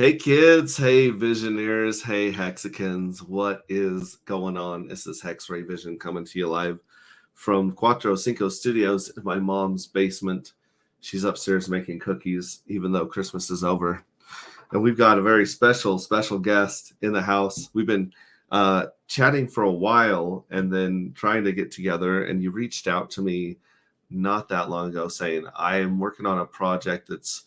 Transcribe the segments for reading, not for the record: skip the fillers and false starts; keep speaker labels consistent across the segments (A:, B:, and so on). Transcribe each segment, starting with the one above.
A: Hey kids, hey visionaries, hey hexicans, what is going on? This is Hex Ray Vision coming to you live from Cuatro Cinco Studios in my mom's basement. She's upstairs making cookies, even though Christmas is over. And we've got a very special guest in the house. We've been chatting for a while and then trying to get together, and you reached out to me not that long ago saying, I am working on a project that's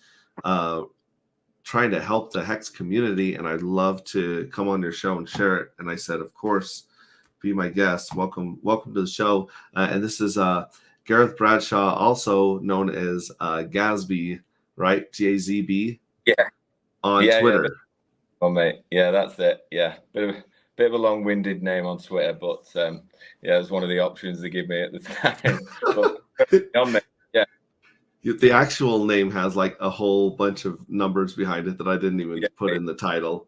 A: trying to help the Hex community, and I'd love to come on your show and share it. And I said, of course, be my guest. Welcome to the show. And this is Gareth Bradshaw, also known as Gazby, right? Gazb.
B: Yeah.
A: On Twitter.
B: Yeah. Oh, mate. Yeah, that's it. Yeah. Bit of a long-winded name on Twitter, but yeah, it's one of the options they give me at the time. But, yeah.
A: The actual name has like a whole bunch of numbers behind it that I didn't even put in the title.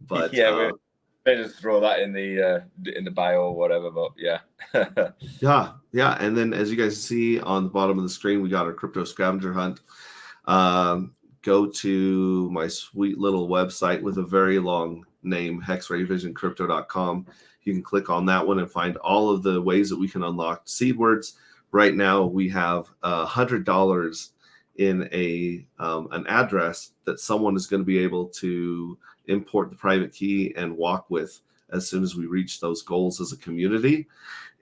A: But
B: yeah, they just throw that in the bio or whatever. But yeah.
A: yeah. And then as you guys see on the bottom of the screen, we got our crypto scavenger hunt. Go to my sweet little website with a very long name, hexrayvisioncrypto.com. You can click on that one and find all of the ways that we can unlock seed words. Right now, we have $100 in an address that someone is going to be able to import the private key and walk with as soon as we reach those goals as a community.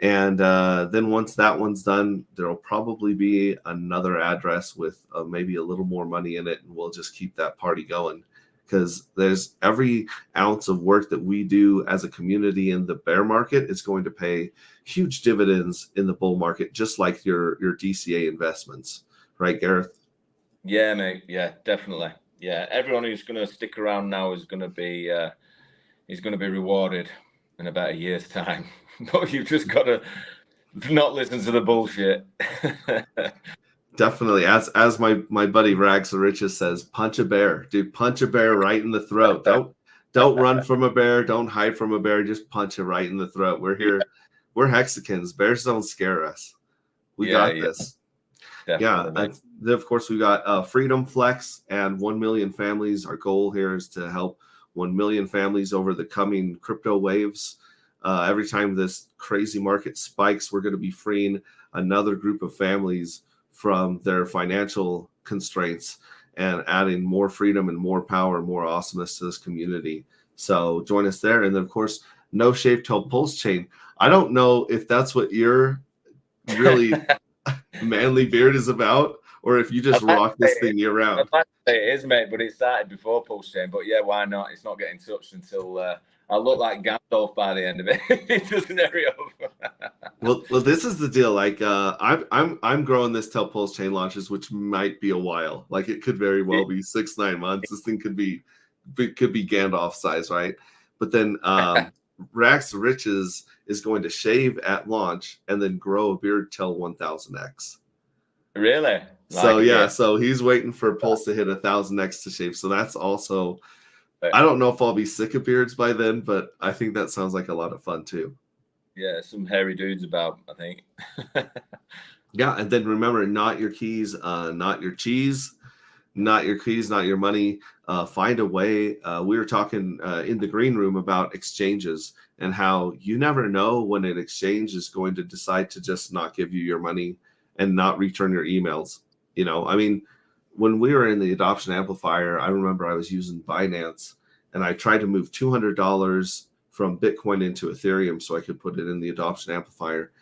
A: And then once that one's done, there will probably be another address with maybe a little more money in it, and we'll just keep that party going. Because there's every ounce of work that we do as a community in the bear market is going to pay huge dividends in the bull market, just like your DCA investments, right, Gareth?
B: Yeah, mate. Yeah, definitely. Yeah, everyone who's going to stick around now is going to be rewarded in about a year's time. But you've just got to not listen to the bullshit.
A: Definitely. As my buddy Rags the Richest says, punch a bear. Dude, punch a bear right in the throat. Don't run from a bear. Don't hide from a bear. Just punch it right in the throat. We're here. Yeah. We're Hexicans. Bears don't scare us. We got this. Definitely. Yeah. And then, of course, we got Freedom Flex and 1 million families. Our goal here is to help 1 million families over the coming crypto waves. Every time this crazy market spikes, we're going to be freeing another group of families from their financial constraints and adding more freedom and more power and more awesomeness to this community. So join us there. And then, of course, No Shave Tail Pulse Chain. I don't know if that's what your really manly beard is about, or if you just rock this thing year round.
B: I'd like to say it is, mate, but it started before Pulse Chain. But yeah, why not? It's not getting touched until I look like Gandalf by the end of it. It doesn't hurry up.
A: Well, this is the deal. Like, I'm growing this till Pulse Chain launches, which might be a while. Like, it could very well be 6-9 months. This thing could be Gandalf size, right? But then Rags to Riches is going to shave at launch and then grow a beard till 1000x.
B: Really?
A: So yeah, so he's waiting for Pulse to hit 1000x to shave. So that's also. I don't know if I'll be sick of beards by then, but I think that sounds like a lot of fun too.
B: Yeah, some hairy dudes about, I think.
A: Yeah, and then remember, not your keys, not your cheese, not your keys, not your money. Find a way. We were talking in the green room about exchanges and how you never know when an exchange is going to decide to just not give you your money and not return your emails. You know, I mean, when we were in the adoption amplifier, I remember I was using Binance and I tried to move $200 from Bitcoin into Ethereum so I could put it in the adoption amplifier.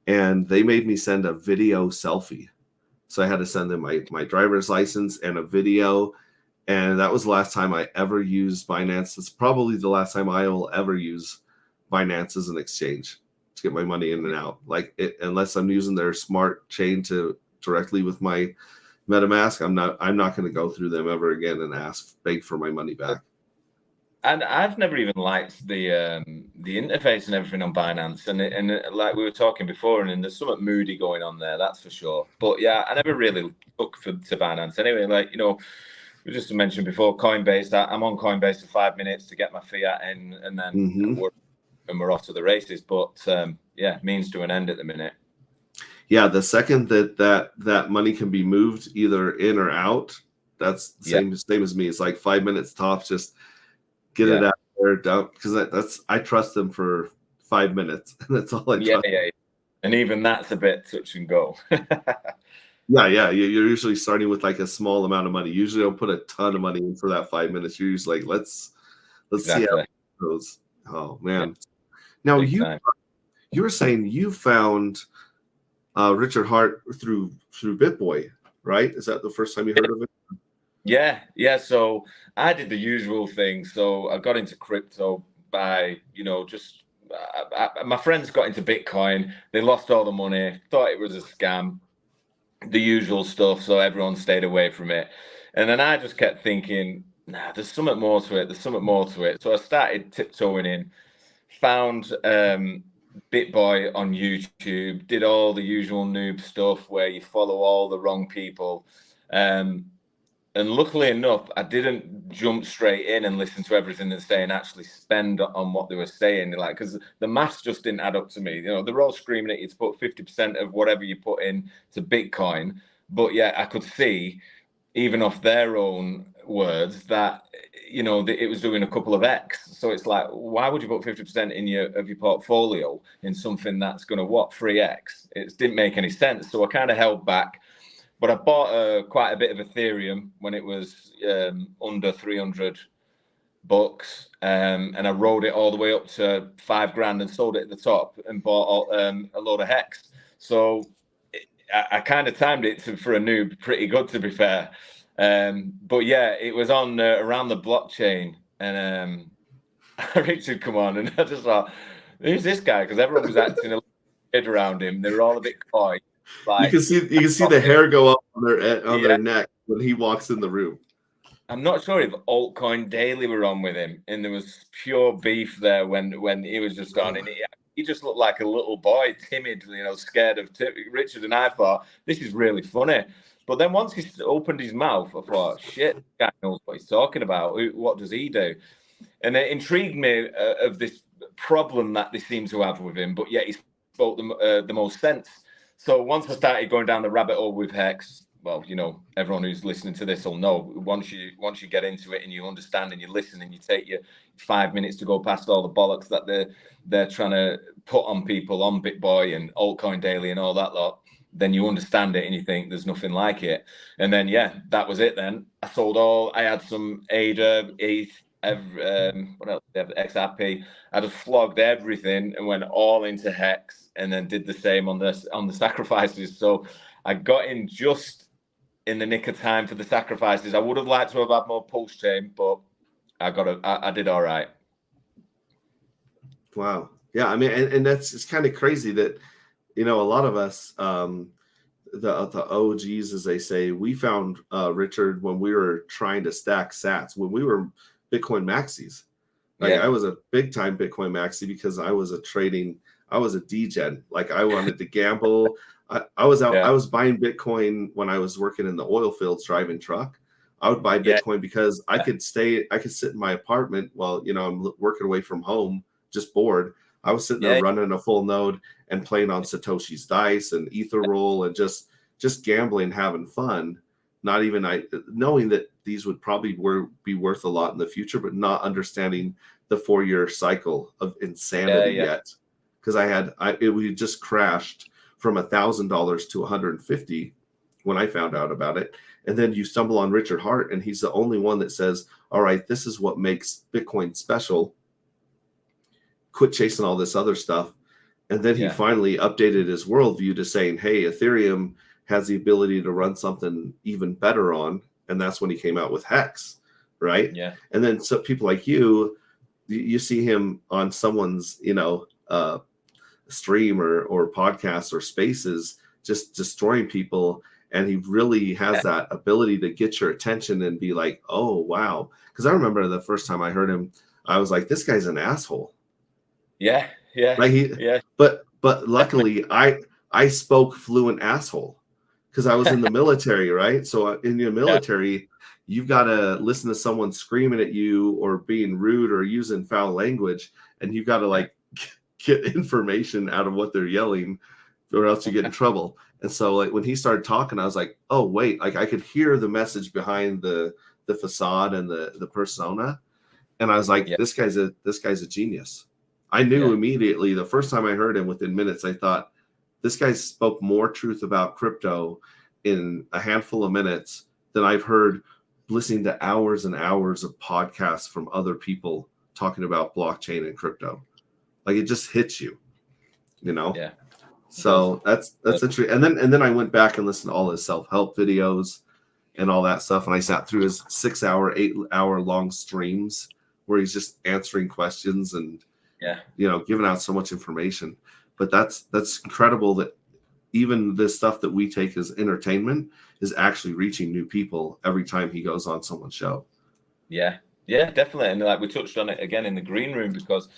A: And they made me send a video selfie. So I had to send them my driver's license and a video. And that was the last time I ever used Binance. It's probably the last time I will ever use Binance as an exchange to get my money in and out. Like, unless I'm using their smart chain to directly with my Metamask, I'm not going to go through them ever again and beg for my money back.
B: And I've never even liked the interface and everything on Binance, and like we were talking before, and there's something moody going on there, that's for sure. But yeah, I never really look to Binance anyway. Like, you know, we just mentioned before Coinbase. I'm on Coinbase for 5 minutes to get my fiat in, and then we're off to the races. But yeah, means to an end at the minute.
A: Yeah, the second that money can be moved either in or out, That's same as me. It's like 5 minutes tops. Just get it out there, don't, because I trust them for 5 minutes. That's all I trust.
B: Yeah. And even that's a bit touch and go.
A: Yeah. You're usually starting with like a small amount of money. Usually don't put a ton of money in for that 5 minutes. You're usually like, let's see how it goes. Oh man. Now you were saying you found Richard Hart through BitBoy, right? Is that the first time you heard of it?
B: Yeah. So I did the usual thing. So I got into crypto by, just my friends got into Bitcoin. They lost all the money, thought it was a scam, the usual stuff. So everyone stayed away from it. And then I just kept thinking, nah, there's something more to it. There's something more to it. So I started tiptoeing in, found BitBoy on YouTube, did all the usual noob stuff where you follow all the wrong people. And luckily enough, I didn't jump straight in and listen to everything they're saying, actually spend on what they were saying. Like, because the maths just didn't add up to me. They're all screaming at you to put 50% of whatever you put in to Bitcoin. But yeah, I could see, even off their own words, that, it was doing a couple of X. So it's like, why would you put 50% in your portfolio in something that's going to 3X? It didn't make any sense. So I kind of held back. But I bought quite a bit of Ethereum when it was under $300, and I rode it all the way up to $5,000 and sold it at the top and bought a load of Hex. So I kind of timed it for a noob pretty good, to be fair. But yeah, it was on around the blockchain, and Richard come on, and I just thought, who's this guy? Because everyone was acting a little weird around him. They were all a bit coy. Like,
A: you can see the hair go up on their neck when he walks in the room.
B: I'm not sure if Altcoin Daily were on with him, and there was pure beef there when he was just on, and he just looked like a little boy, timid, scared of Richard. And I thought, this is really funny. But then once he opened his mouth, I thought, shit, this guy knows what he's talking about. What does he do? And it intrigued me of this problem that they seem to have with him, but yet he spoke the most sense. So once I started going down the rabbit hole with Hex, well, everyone who's listening to this will know, once you get into it and you understand and you listen and you take your 5 minutes to go past all the bollocks that they're trying to put on people on BitBoy and Altcoin Daily and all that lot, then you understand it and you think there's nothing like it. And then, that was it then. I had some ADA, ETH, what else? XRP. I just flogged everything and went all into Hex, and then did the same on the sacrifices. So I got in just in the nick of time for the sacrifices. I would have liked to have had more post chain, but I did all right.
A: Wow. Yeah, I mean, and it's kind of crazy that a lot of us, the OGs, as they say, we found Richard when we were trying to stack sats, when we were Bitcoin maxis. Like, I was a big time Bitcoin maxi because I was a degen. Like, I wanted to gamble. I was buying Bitcoin when I was working in the oil fields driving truck. I would buy Bitcoin because I could sit in my apartment while, I'm working away from home, just bored. I was sitting there running a full node and playing on Satoshi's dice and Ether roll and just gambling, having fun. Not even knowing that these would probably be worth a lot in the future, but not understanding the 4-year cycle of insanity yet. Because we just crashed from $1,000 to $150 when I found out about it. And then you stumble on Richard Hart, and he's the only one that says, all right, this is what makes Bitcoin special. Quit chasing all this other stuff. And then he finally updated his worldview to saying, hey, Ethereum has the ability to run something even better on. And that's when he came out with Hex, right? Yeah. And then so people like you see him on someone's, stream or podcast or spaces, just destroying people. And he really has that ability to get your attention and be like, oh, wow. Because I remember the first time I heard him, I was like, this guy's an asshole.
B: Yeah.
A: Like but luckily I spoke fluent asshole because I was in the military, right? So in your military, you've got to listen to someone screaming at you or being rude or using foul language, and you've got to like get information out of what they're yelling, or else you get in trouble. And so like when he started talking, I was like, oh wait, like I could hear the message behind the facade and the persona. And I was like,
B: Yeah.
A: this guy's a genius. I knew immediately the first time I heard him, within minutes, I thought this guy spoke more truth about crypto in a handful of minutes than I've heard listening to hours and hours of podcasts from other people talking about blockchain and crypto. Like it just hits you, you know?
B: Yeah.
A: So that's interesting. And then I went back and listened to all his self-help videos and all that stuff. And I sat through his 6-hour, 8-hour long streams where he's just answering questions and, you know, giving out so much information. But that's incredible that even this stuff that we take as entertainment is actually reaching new people every time he goes on someone's show.
B: Yeah, definitely. And like we touched on it again in the green room, because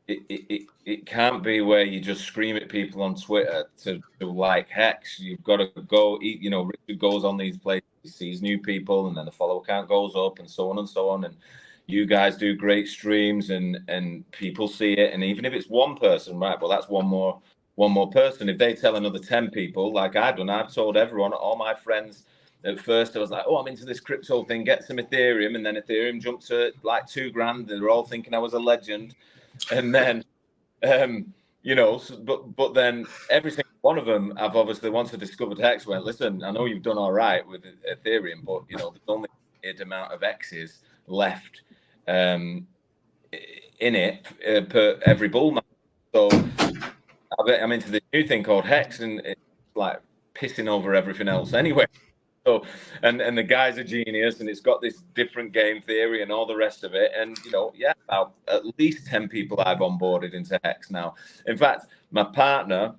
B: it can't be where you just scream at people on Twitter to like Hex. You've got to go eat, you know, Richard goes on these places, he sees new people, and then the follow count goes up and so on and so on. And you guys do great streams and people see it. And even if it's one person, right, well, that's one more person. If they tell another 10 people, like I've done, I've told everyone, all my friends. At first, I was like, oh, I'm into this crypto thing, get some Ethereum. And then Ethereum jumped to like $2,000. They were all thinking I was a legend. And then, you know, but then every single one of them, I've obviously, once I discovered Hex, went, listen, I know you've done all right with Ethereum, but, you know, there's only a amount of X's left in it per every bull market. So I'm into this new thing called Hex, and it's like pissing over everything else anyway. So, and the guy's a genius, and it's got this different game theory and all the rest of it. And, you know, about at least 10 people I've onboarded into Hex now. In fact, my partner,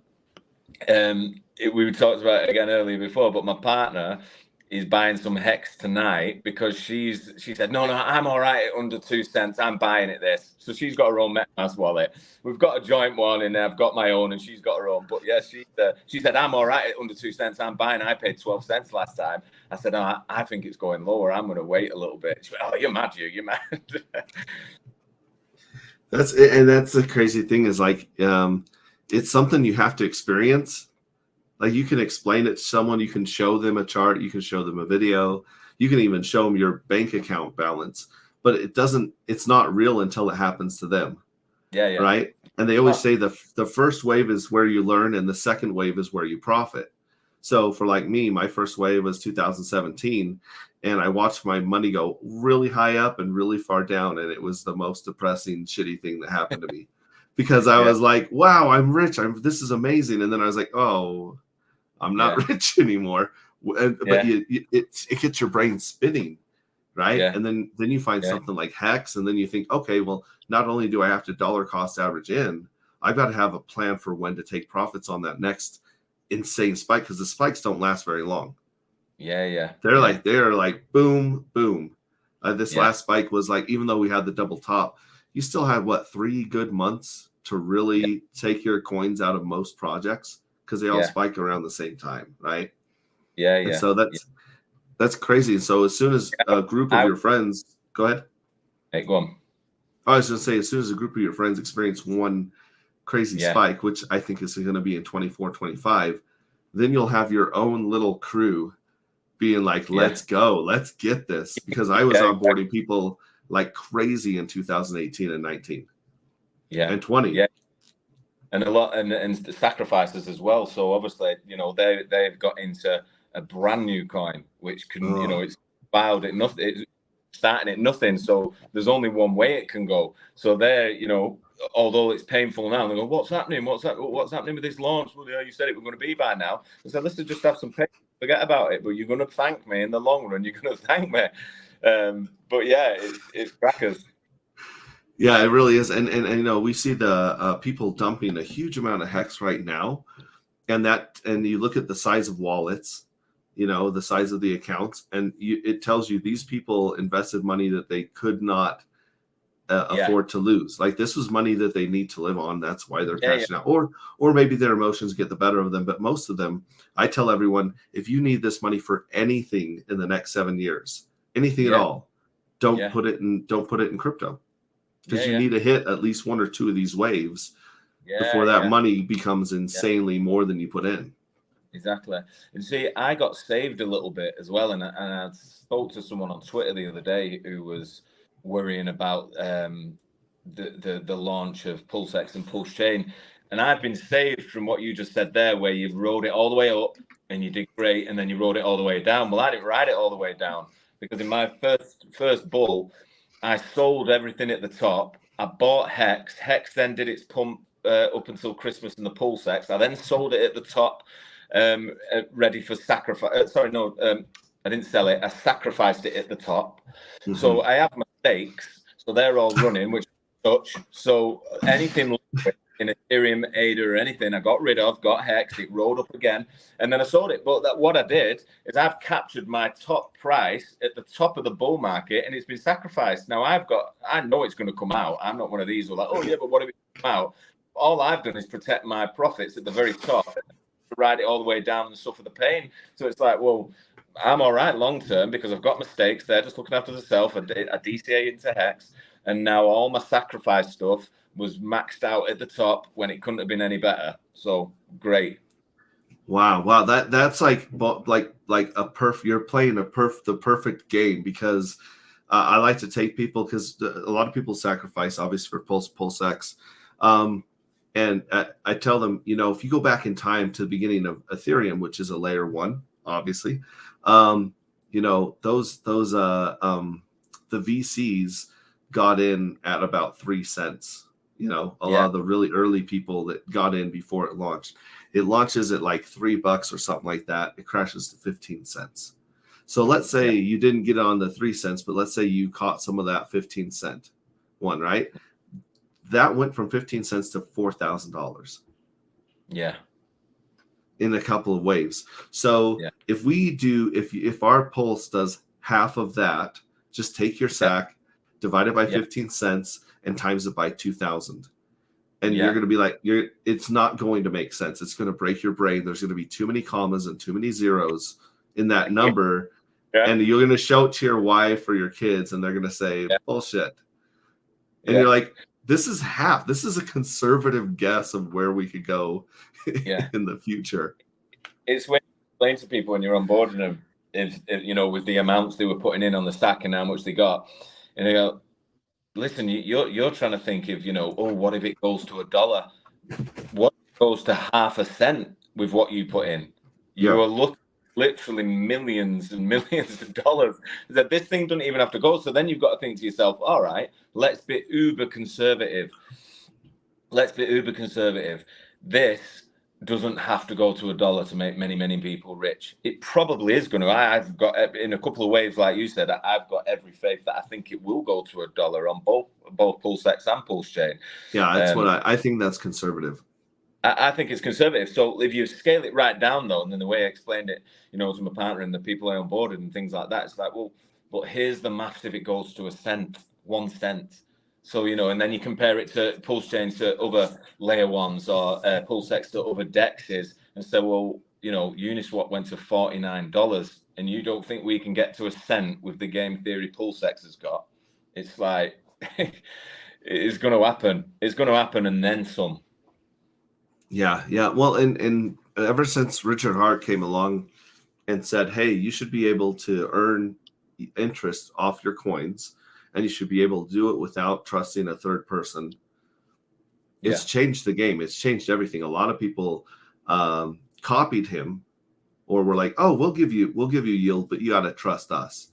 B: we talked about it again earlier before, but my partner is buying some Hex tonight because she said, no, I'm all right at under 2 cents. I'm buying it this. So she's got her own Metamask wallet. We've got a joint one, and I've got my own, and she's got her own. But yeah, she said, I'm all right at under 2 cents. I'm buying. I paid 12 cents last time. I said, oh, I think it's going lower. I'm going to wait a little bit. She went, oh, you're mad, you're mad.
A: That's the crazy thing is like, it's something you have to experience. Like you can explain it to someone, you can show them a chart, you can show them a video, you can even show them your bank account balance, but it's not real until it happens to them.
B: Yeah.
A: Right. And they always say the first wave is where you learn and the second wave is where you profit. So for like me, my first wave was 2017, and I watched my money go really high up and really far down. And it was the most depressing, shitty thing that happened to me because I was like, wow, I'm rich. This is amazing. And then I was like, oh, I'm not rich anymore. But it gets your brain spinning, right?
B: Yeah.
A: And then you find something like Hex, and then you think, okay, well, not only do I have to dollar cost average in, I've got to have a plan for when to take profits on that next insane spike, because the spikes don't last very long.
B: Yeah.
A: They're like boom, boom. This last spike was like, even though we had the double top, you still had 3 good months to really take your coins out of most projects, because they all spike around the same time, right?
B: Yeah.
A: And so that's crazy. So as soon as a group of your friends, go ahead.
B: Hey, go on.
A: I was going to say, as soon as a group of your friends experience one crazy spike, which I think is going to be in 24, 25, then you'll have your own little crew being like, let's go, let's get this. Because I was onboarding people like crazy in 2018 and 19. And 20.
B: Yeah. And a lot, and the sacrifices as well. So obviously, you know, they've got into a brand new coin, which can, you know, it's filed at nothing, it's starting at nothing. So there's only one way it can go. So they're, you know, although it's painful now, they go, what's happening? What's happening with this launch? Well, you said it was going to be by now. I said, let's just have some patience, forget about it. But you're going to thank me in the long run. You're going to thank me. But yeah, it's crackers.
A: Yeah, it really is. And you know, we see the people dumping a huge amount of Hex right now. And you look at the size of wallets, you know, the size of the accounts, and it tells you these people invested money that they could not afford to lose. Like this was money that they need to live on. That's why they're cashing out. Or maybe their emotions get the better of them. But most of them, I tell everyone, if you need this money for anything in the next 7 years, anything at all, don't put it in crypto. Because you need to hit at least 1 or 2 of these waves before that money becomes insanely more than you put in.
B: Exactly. And see, I got saved a little bit as well. And I spoke to someone on Twitter the other day who was worrying about the launch of PulseX and Pulse Chain. And I've been saved from what you just said there, where you rode it all the way up and you did great, and then you rode it all the way down. Well, I didn't ride it all the way down, because in my first bull, I sold everything at the top. I bought Hex. Hex then did its pump up until Christmas and the PulseX. I then sold it at the top, ready for sacrifice. I didn't sell it. I sacrificed it at the top. Mm-hmm. So I have mistakes. So they're all running, which touch. So anything in Ethereum, ADA, or anything, I got rid of, got Hex, it rolled up again, and then I sold it. But what I did is I've captured my top price at the top of the bull market, and it's been sacrificed. Now I know it's going to come out. I'm not one of these who are like, oh yeah, but what if it come out? All I've done is protect my profits at the very top, ride it all the way down and suffer the pain. So it's like, well, I'm all right long term because I've got mistakes there, just looking after the self. I DCA into Hex, and now all my sacrifice stuff was maxed out at the top when it couldn't have been any better. So great.
A: Wow. That's like a you're playing the perfect game, because I like to take people, because a lot of people sacrifice obviously for PulseX. And I tell them, if you go back in time to the beginning of Ethereum, which is a layer 1, obviously, the VCs got in at about 3 cents. A lot of the really early people that got in before it launched. It launches at like $3 or something like that. It crashes to 15 cents. So let's say you didn't get on the 3 cents, but let's say you caught some of that 15 cent one, right? That went from 15 cents to $4,000.
B: Yeah.
A: In a couple of waves. So if our Pulse does half of that, just take your SAC, divide it by 15 cents, and times it by 2,000. And you're going to be like, it's not going to make sense. It's going to break your brain. There's going to be too many commas and too many zeros in that number. Yeah. And you're going to shout to your wife or your kids, and they're going to say, bullshit. And you're like, this is half. This is a conservative guess of where we could go in the future.
B: It's when you explain to people when you're onboarding them, if with the amounts they were putting in on the stack and how much they got, and they go, listen, you're trying to think of, what if it goes to $1? What if it goes to half a cent with what you put in? You are looking literally millions and millions of dollars. That this thing doesn't even have to go. So then you've got to think to yourself, all right, let's be uber conservative. This doesn't have to go to $1 to make many, many people rich. It probably is going to. I've got, in a couple of waves, like you said, I've got every faith that I think it will go to $1 on both PulseX and Pulse Chain.
A: Yeah, that's what I think. That's conservative.
B: I think it's conservative. So if you scale it right down, though, and then the way I explained it, to my partner and the people I onboarded and things like that, it's like, well, but here's the maths if it goes to 1 cent. So, and then you compare it to Pulse Chain to other layer 1s or PulseX to other DEXs and say, well, Uniswap went to $49 and you don't think we can get to 1 cent with the game theory PulseX has got? It's like, it's going to happen. It's going to happen and then some.
A: Yeah. Well, and ever since Richard Hart came along and said, hey, you should be able to earn interest off your coins, and you should be able to do it without trusting a third person. It's changed the game. It's changed everything. A lot of people copied him, or were like, "Oh, we'll give you yield, but you got to trust us."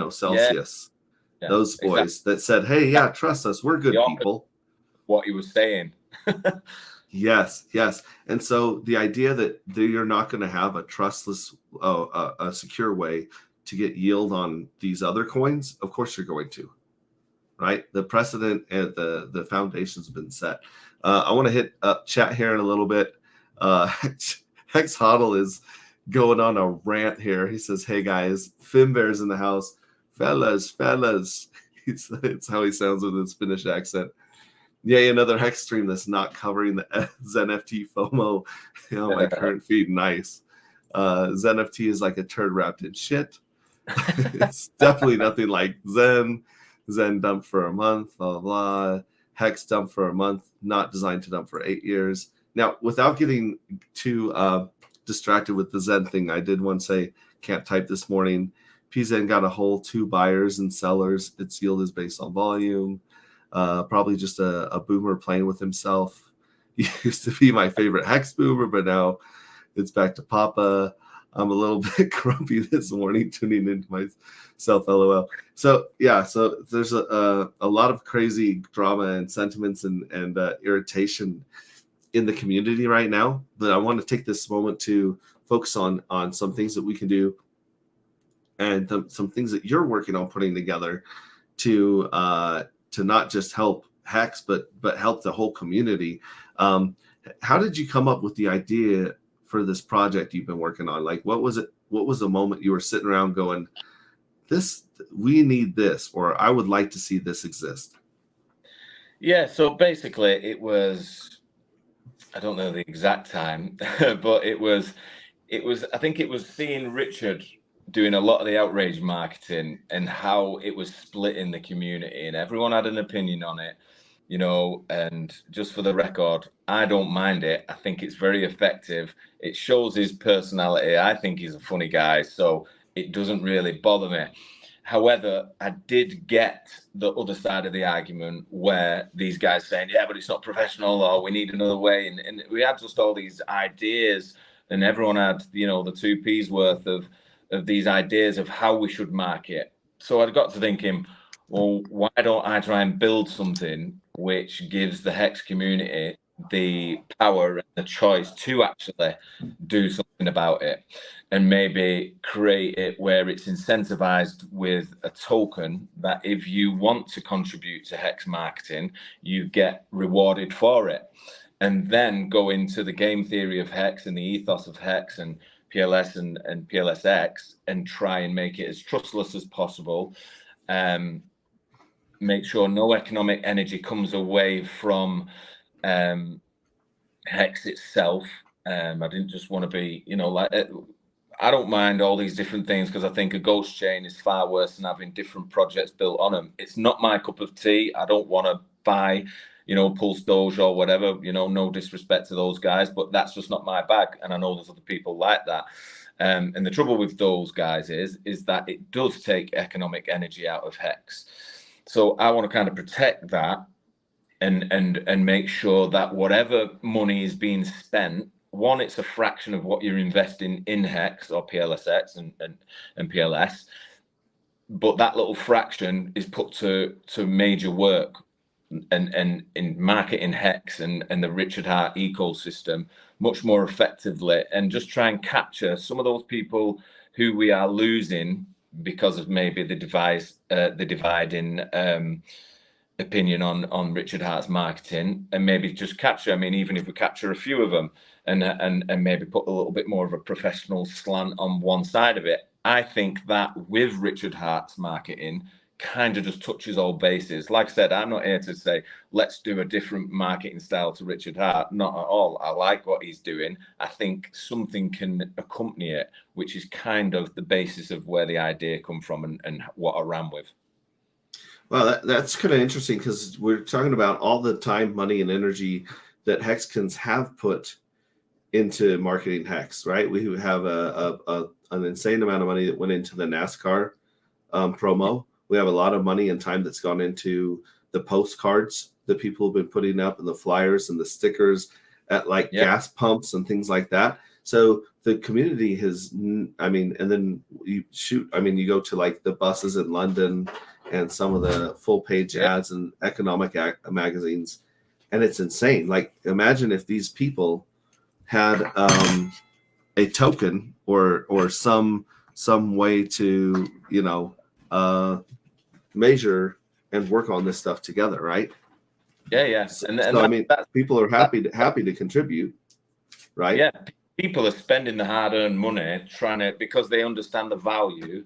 A: Celsius, those boys that said, "Hey, trust us. We're good people."
B: What he was saying.
A: Yes. And so the idea that you're not going to have a trustless, a secure way to get yield on these other coins, of course you're going to. Right, the precedent and the foundation's been set. I want to hit chat here in a little bit. Hex Hodl is going on a rant here. He says, "Hey guys, Finbear's in the house, fellas." It's how he sounds with his Finnish accent. Yay, another Hex stream that's not covering the ZenFT FOMO on my current feed. Nice. ZenFT is like a turd wrapped in shit. It's definitely nothing like Zen. Zen dump for a month, blah, blah, blah. Hex dump for a month, not designed to dump for 8 years. Now, without getting too distracted with the Zen thing. I did one say, can't type this morning. PZen got a whole 2 buyers and sellers. Its yield is based on volume. Probably just a boomer playing with himself. He used to be my favorite Hex boomer, but now it's back to Papa. I'm a little bit grumpy this morning, tuning into myself, LOL. So yeah, so there's a lot of crazy drama and sentiments and irritation in the community right now. But I want to take this moment to focus on some things that we can do, and some things that you're working on putting together to not just help Hex, but help the whole community. How did you come up with the idea for this project you've been working on? Like, what was it? What was the moment you were sitting around going, we need this, or I would like to see this exist?
B: Yeah, so basically it was, I don't know the exact time, but it was, I think it was seeing Richard doing a lot of the outrage marketing and how it was splitting the community, and everyone had an opinion on it, you know. And just for the record, I don't mind it. I think it's very effective. It shows his personality. I think he's a funny guy, so it doesn't really bother me. However, I did get the other side of the argument where these guys saying, yeah, but it's not professional, or we need another way. And we had just all these ideas, and everyone had, you know, the 2p's worth of these ideas of how we should market. So I got to thinking, well, why don't I try and build something which gives the Hex community the power and the choice to actually do something about it, and maybe create it where it's incentivized with a token that if you want to contribute to Hex marketing, you get rewarded for it. And then go into the game theory of Hex and the ethos of Hex and PLS and PLSX, and try and make it as trustless as possible. Make sure no economic energy comes away from Hex itself. I didn't just want to be, you know, like, I don't mind all these different things, because I think a ghost chain is far worse than having different projects built on them. It's not my cup of tea. I don't want to buy, you know, Pulse Doge or whatever, you know, no disrespect to those guys, but that's just not my bag. And I know there's other people like that. And the trouble with those guys is that it does take economic energy out of Hex. So I want to kind of protect that and make sure that whatever money is being spent, one, it's a fraction of what you're investing in Hex or PLSX and PLS, but that little fraction is put to major work and in marketing Hex and the Richard Hart ecosystem much more effectively, and just try and capture some of those people who we are losing because of maybe the dividing opinion on Richard Hart's marketing, and maybe just capture, I mean, even if we capture a few of them and maybe put a little bit more of a professional slant on one side of it. I think that with Richard Hart's marketing kind of just touches all bases. Like I said, I'm not here to say, let's do a different marketing style to Richard Hart. Not at all. I like what he's doing. I think something can accompany it, which is kind of the basis of where the idea come from and what I ran with.
A: Well, that's kind of interesting, because we're talking about all the time, money, and energy that Hexkins have put into marketing Hex, right? We have an insane amount of money that went into the NASCAR promo. We have a lot of money and time that's gone into the postcards that people have been putting up, and the flyers and the stickers at gas pumps and things like that. So the community has, I mean, and then you go to like the buses in London and some of the full page ads and economic magazines, and it's insane. Like, imagine if these people had a token or some way to, you know, measure and work on this stuff together, right?
B: Yeah.
A: So I mean, people are happy to contribute, right?
B: Yeah, people are spending the hard-earned money trying to, because they understand the value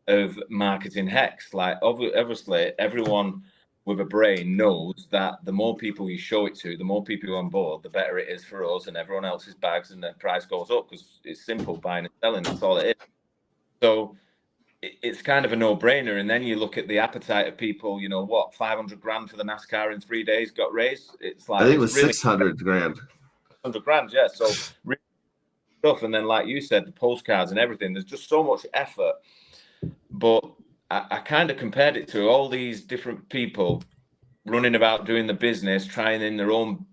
B: of marketing Hex. Like, obviously, everyone with a brain knows that the more people you show it to, the more people who are on board, the better it is for us and everyone else's bags, and the price goes up, because it's simple buying and selling. That's all it is. So it's kind of a no-brainer. And then you look at the appetite of people. You know what? 500 grand for the NASCAR in 3 days got raised. It's like,
A: I think it was
B: really
A: 600 grand.
B: 100 grand, yeah. So stuff. And then, like you said, the postcards and everything, there's just so much effort. But I kind of compared it to all these different people running about doing the business, trying in their own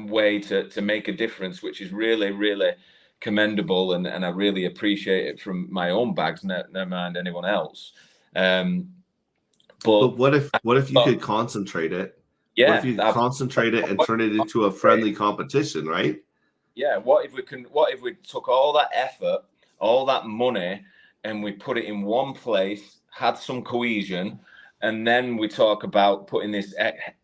B: way to make a difference, which is really, really commendable. And I really appreciate it from my own bags, never mind anyone else.
A: But what if you could concentrate it?
B: Yeah,
A: what if you could concentrate it and turn it into a friendly competition, right?
B: Yeah. What if we took all that effort, all that money, and we put it in one place, had some cohesion, and then we talk about putting this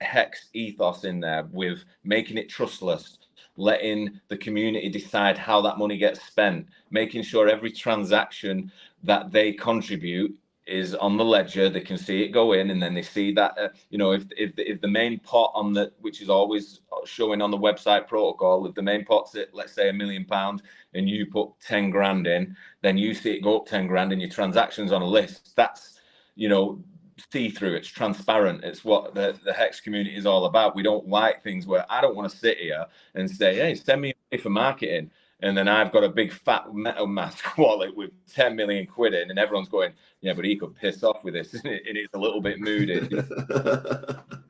B: Hex ethos in there with making it trustless, letting the community decide how that money gets spent, making sure every transaction that they contribute is on the ledger. They can see it go in, and then they see that if the main pot on the, which is always showing on the website protocol, if the main pot's at, let's say, £1 million, and you put 10 grand in, then you see it go up 10 grand, and your transactions on a list. That's see through. It's transparent. It's what the Hex community is all about. We don't like things where I don't want to sit here and say, hey, send me money for marketing, and then I've got a big fat Metamask wallet with 10 million quid in, and everyone's going, yeah, but he could piss off with this, and it's a little bit moody.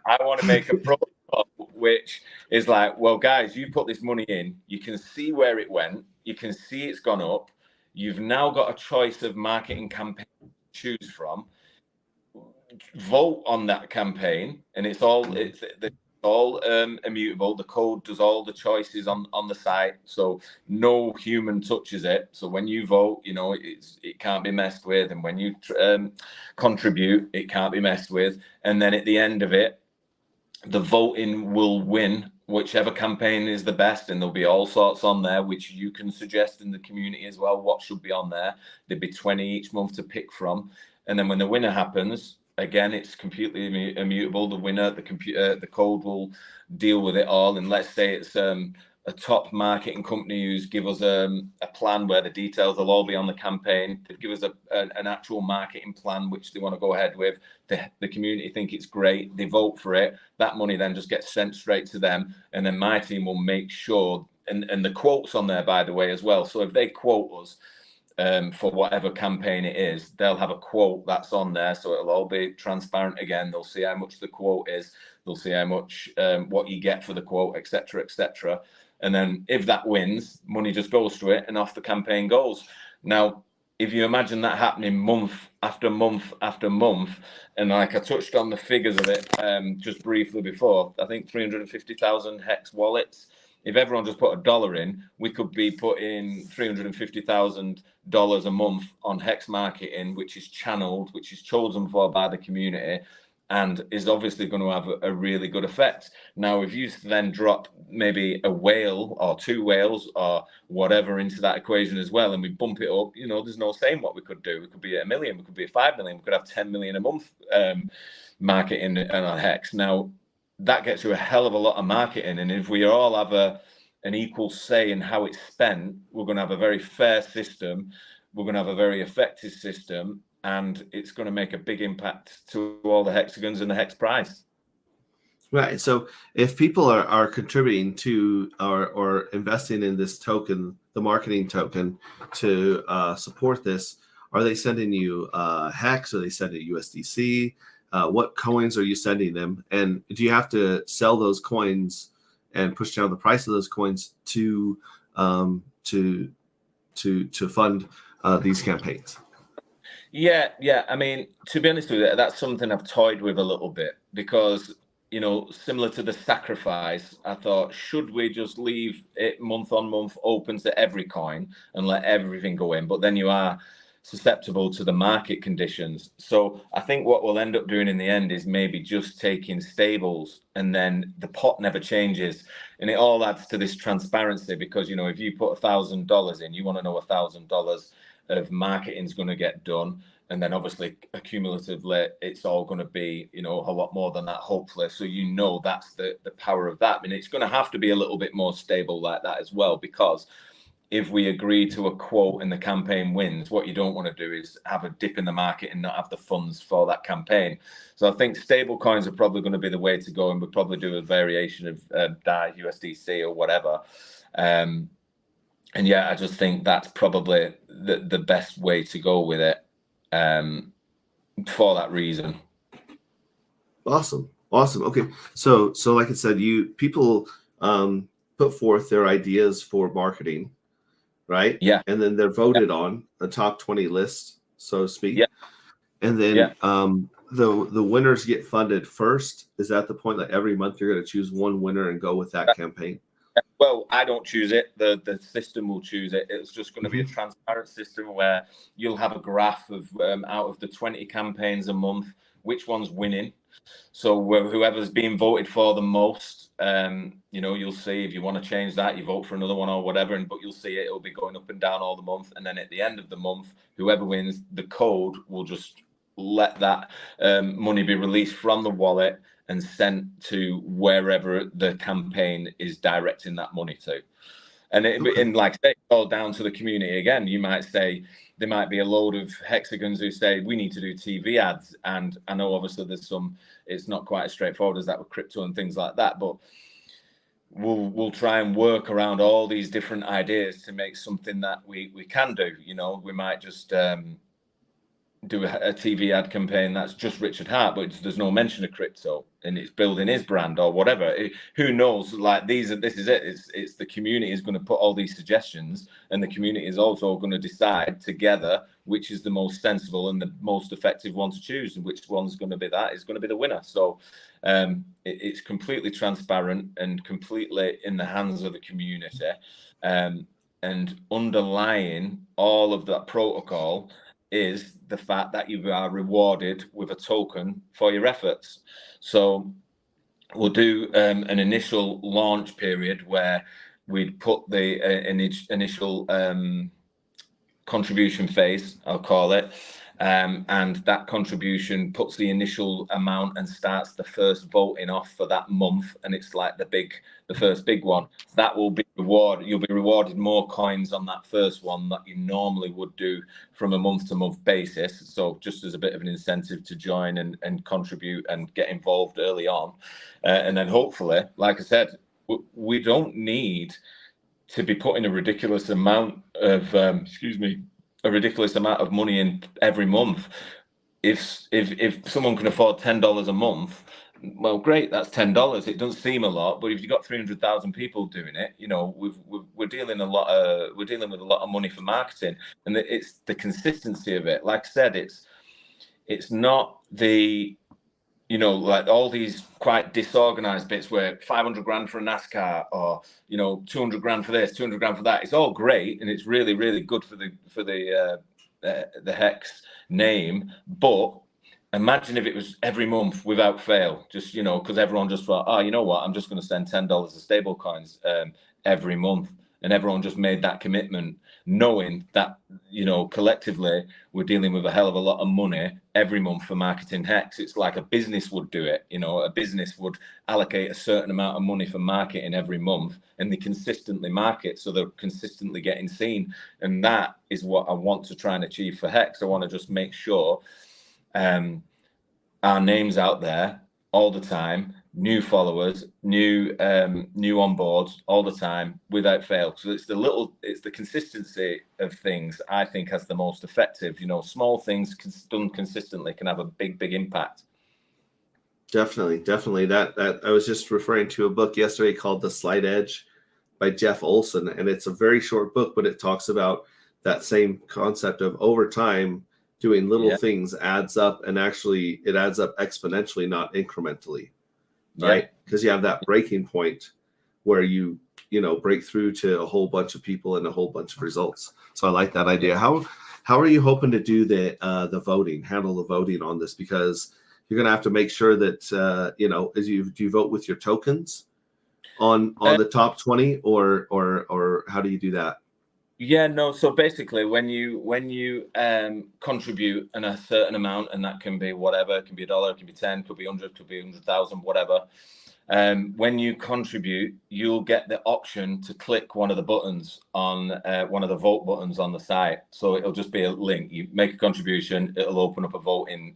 B: I want to make a protocol which is like, well, guys, you put this money in, you can see where it went, you can see it's gone up, you've now got a choice of marketing campaign to choose from. Vote on that campaign, and it's all immutable. The code does all the choices on the site, so no human touches it. So when you vote, it can't be messed with, and when you contribute, it can't be messed with. And then at the end of it, the voting will win whichever campaign is the best, and there'll be all sorts on there which you can suggest in the community as well. What should be on there? There'd be 20 each month to pick from, and then when the winner happens, again, it's completely immutable. The winner, the code will deal with it all. And let's say it's a top marketing company who's give us a plan where the details will all be on the campaign. They give us an actual marketing plan which they want to go ahead with. The community think it's great. They vote for it. That money then just gets sent straight to them, and then my team will make sure. And the quotes on there, by the way, as well. So if they quote us for whatever campaign it is, they'll have a quote that's on there, so it'll all be transparent again. They'll see how much the quote is, they'll see how much what you get for the quote, etc., etc. And then if that wins, money just goes to it, and off the campaign goes. Now, if you imagine that happening month after month after month, and like I touched on the figures of it just briefly before, I think 350,000 Hex wallets. If everyone just put $1 in, we could be putting $350,000 a month on Hex Marketing, which is channeled, which is chosen for by the community, and is obviously going to have a really good effect. Now, if you then drop maybe a whale or 2 whales or whatever into that equation as well, and we bump it up, there's no saying what we could do. We could be at $1 million, we could be at 5 million, we could have 10 million a month marketing on Hex. Now, that gets you a hell of a lot of marketing, and if we all have an equal say in how it's spent, we're going to have a very fair system, we're going to have a very effective system, and it's going to make a big impact to all the hexagons and the Hex price.
A: Right. So if people are contributing to or investing in this token, the marketing token, to support this, are they sending you Hex? Are they sending USDC? What coins are you sending them? And do you have to sell those coins and push down the price of those coins to fund these campaigns?
B: Yeah. I mean, to be honest with you, that's something I've toyed with a little bit, because similar to the sacrifice, I thought, should we just leave it month on month open to every coin and let everything go in? But then you are susceptible to the market conditions. So I think what we'll end up doing in the end is maybe just taking stables, and then the pot never changes. And it all adds to this transparency, because, if you put $1,000 in, you want to know $1,000 of marketing is going to get done. And then obviously accumulatively, it's all going to be, a lot more than that, hopefully. So, that's the power of that. And it's going to have to be a little bit more stable like that as well, because if we agree to a quote and the campaign wins, what you don't want to do is have a dip in the market and not have the funds for that campaign. So I think stable coins are probably going to be the way to go, and we'll probably do a variation of DAI, USDC or whatever. And yeah, I just think that's probably the best way to go with it, for that reason.
A: Awesome. Okay. So like I said, people put forth their ideas for marketing, right?
B: Yeah.
A: And then they're voted on a top 20 list, so to speak.
B: Yeah.
A: And then the winners get funded first. Is that the point that every month you're going to choose one winner and go with that campaign?
B: Well, I don't choose it. The system will choose it. It's just going to be a transparent system where you'll have a graph of out of the 20 campaigns a month, which one's winning. So whoever's being voted for the most, you'll see if you want to change that, you vote for another one or whatever, but you'll see it'll be going up and down all the month. And then at the end of the month, whoever wins, the code will just let that money be released from the wallet and sent to wherever the campaign is directing that money to. And like I say, it's all down to the community again. You might say there might be a load of hexagons who say we need to do TV ads, and I know obviously there's some. It's not quite as straightforward as that with crypto and things like that, but we'll try and work around all these different ideas to make something that we can do. We might just do a TV ad campaign that's just Richard Hart, but there's no mention of crypto, and it's building his brand or whatever. Who knows? Like this is it. It's the community is going to put all these suggestions, and the community is also going to decide together which is the most sensible and the most effective one to choose, and which one's going to be that is going to be the winner. So it's completely transparent and completely in the hands of the community, and underlying all of that protocol is the fact that you are rewarded with a token for your efforts. So we'll do an initial launch period where we'd put the initial contribution phase, I'll call it, and that contribution puts the initial amount and starts the first voting off for that month, and it's like the first big one. That will be rewarded. You'll be rewarded more coins on that first one that you normally would do from a month-to-month basis. So just as a bit of an incentive to join and contribute and get involved early on, and then hopefully, like I said, we don't need to be putting a ridiculous amount of money in every month. If someone can afford $10 a month, well, great, that's $10. It doesn't seem a lot, but if you've got 300,000 people doing it, we're dealing with a lot of money for marketing, and it's the consistency of it. Like I said, it's not the like all these quite disorganized bits where 500 grand for a NASCAR or 200 grand for this, 200 grand for that. It's all great and it's really, really good for the Hex name. But imagine if it was every month without fail, just because everyone just thought, oh, you know what, I'm just going to send $10 of stable coins every month, and everyone just made that commitment, knowing that collectively we're dealing with a hell of a lot of money every month for marketing Hex. It's like a business would do it. A business would allocate a certain amount of money for marketing every month, and they consistently market, so they're consistently getting seen. And that is what I want to try and achieve for Hex. I want to just make sure our name's out there all the time, new followers, new on boards all the time without fail. So it's the consistency of things I think has the most effective. Small things done consistently can have a big impact.
A: Definitely. That I was just referring to a book yesterday called The Slight Edge by Jeff Olson, and it's a very short book, but it talks about that same concept of over time doing little things adds up, and actually it adds up exponentially, not incrementally. Right? Because you have that breaking point where you break through to a whole bunch of people and a whole bunch of results. So I like that idea. How are you hoping to do handle the voting on this? Because you're going to have to make sure that do you vote with your tokens on the top 20, or how do you do that?
B: Yeah, no. So basically, when you contribute in a certain amount, and that can be whatever, it can be $1, it can be 10, could be 100, could be 100,000, whatever. When you contribute, you'll get the option to click one of the buttons on one of the vote buttons on the site. So it'll just be a link. You make a contribution, it'll open up a voting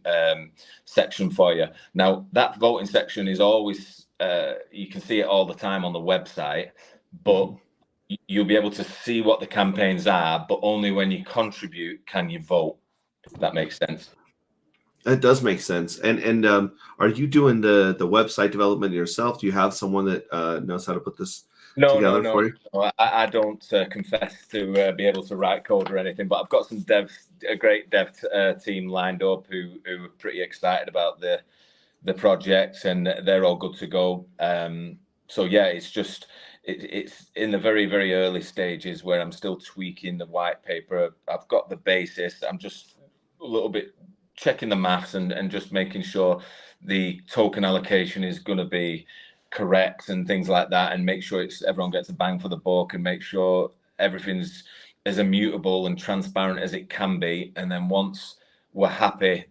B: section for you. Now that voting section is always you can see it all the time on the website, but you'll be able to see what the campaigns are, but only when you contribute can you vote. If that makes sense.
A: That does make sense. And are you doing the website development yourself? Do you have someone that knows how to put this together for you?
B: No. I don't confess to be able to write code or anything, but I've got some a great dev team lined up who are pretty excited about the project, and they're all good to go. So yeah, it's in the very, very early stages where I'm still tweaking the white paper. I've got the basis. I'm just a little bit checking the maths and just making sure the token allocation is going to be correct and things like that, and make sure everyone gets a bang for the buck, and make sure everything's as immutable and transparent as it can be. And then once we're happy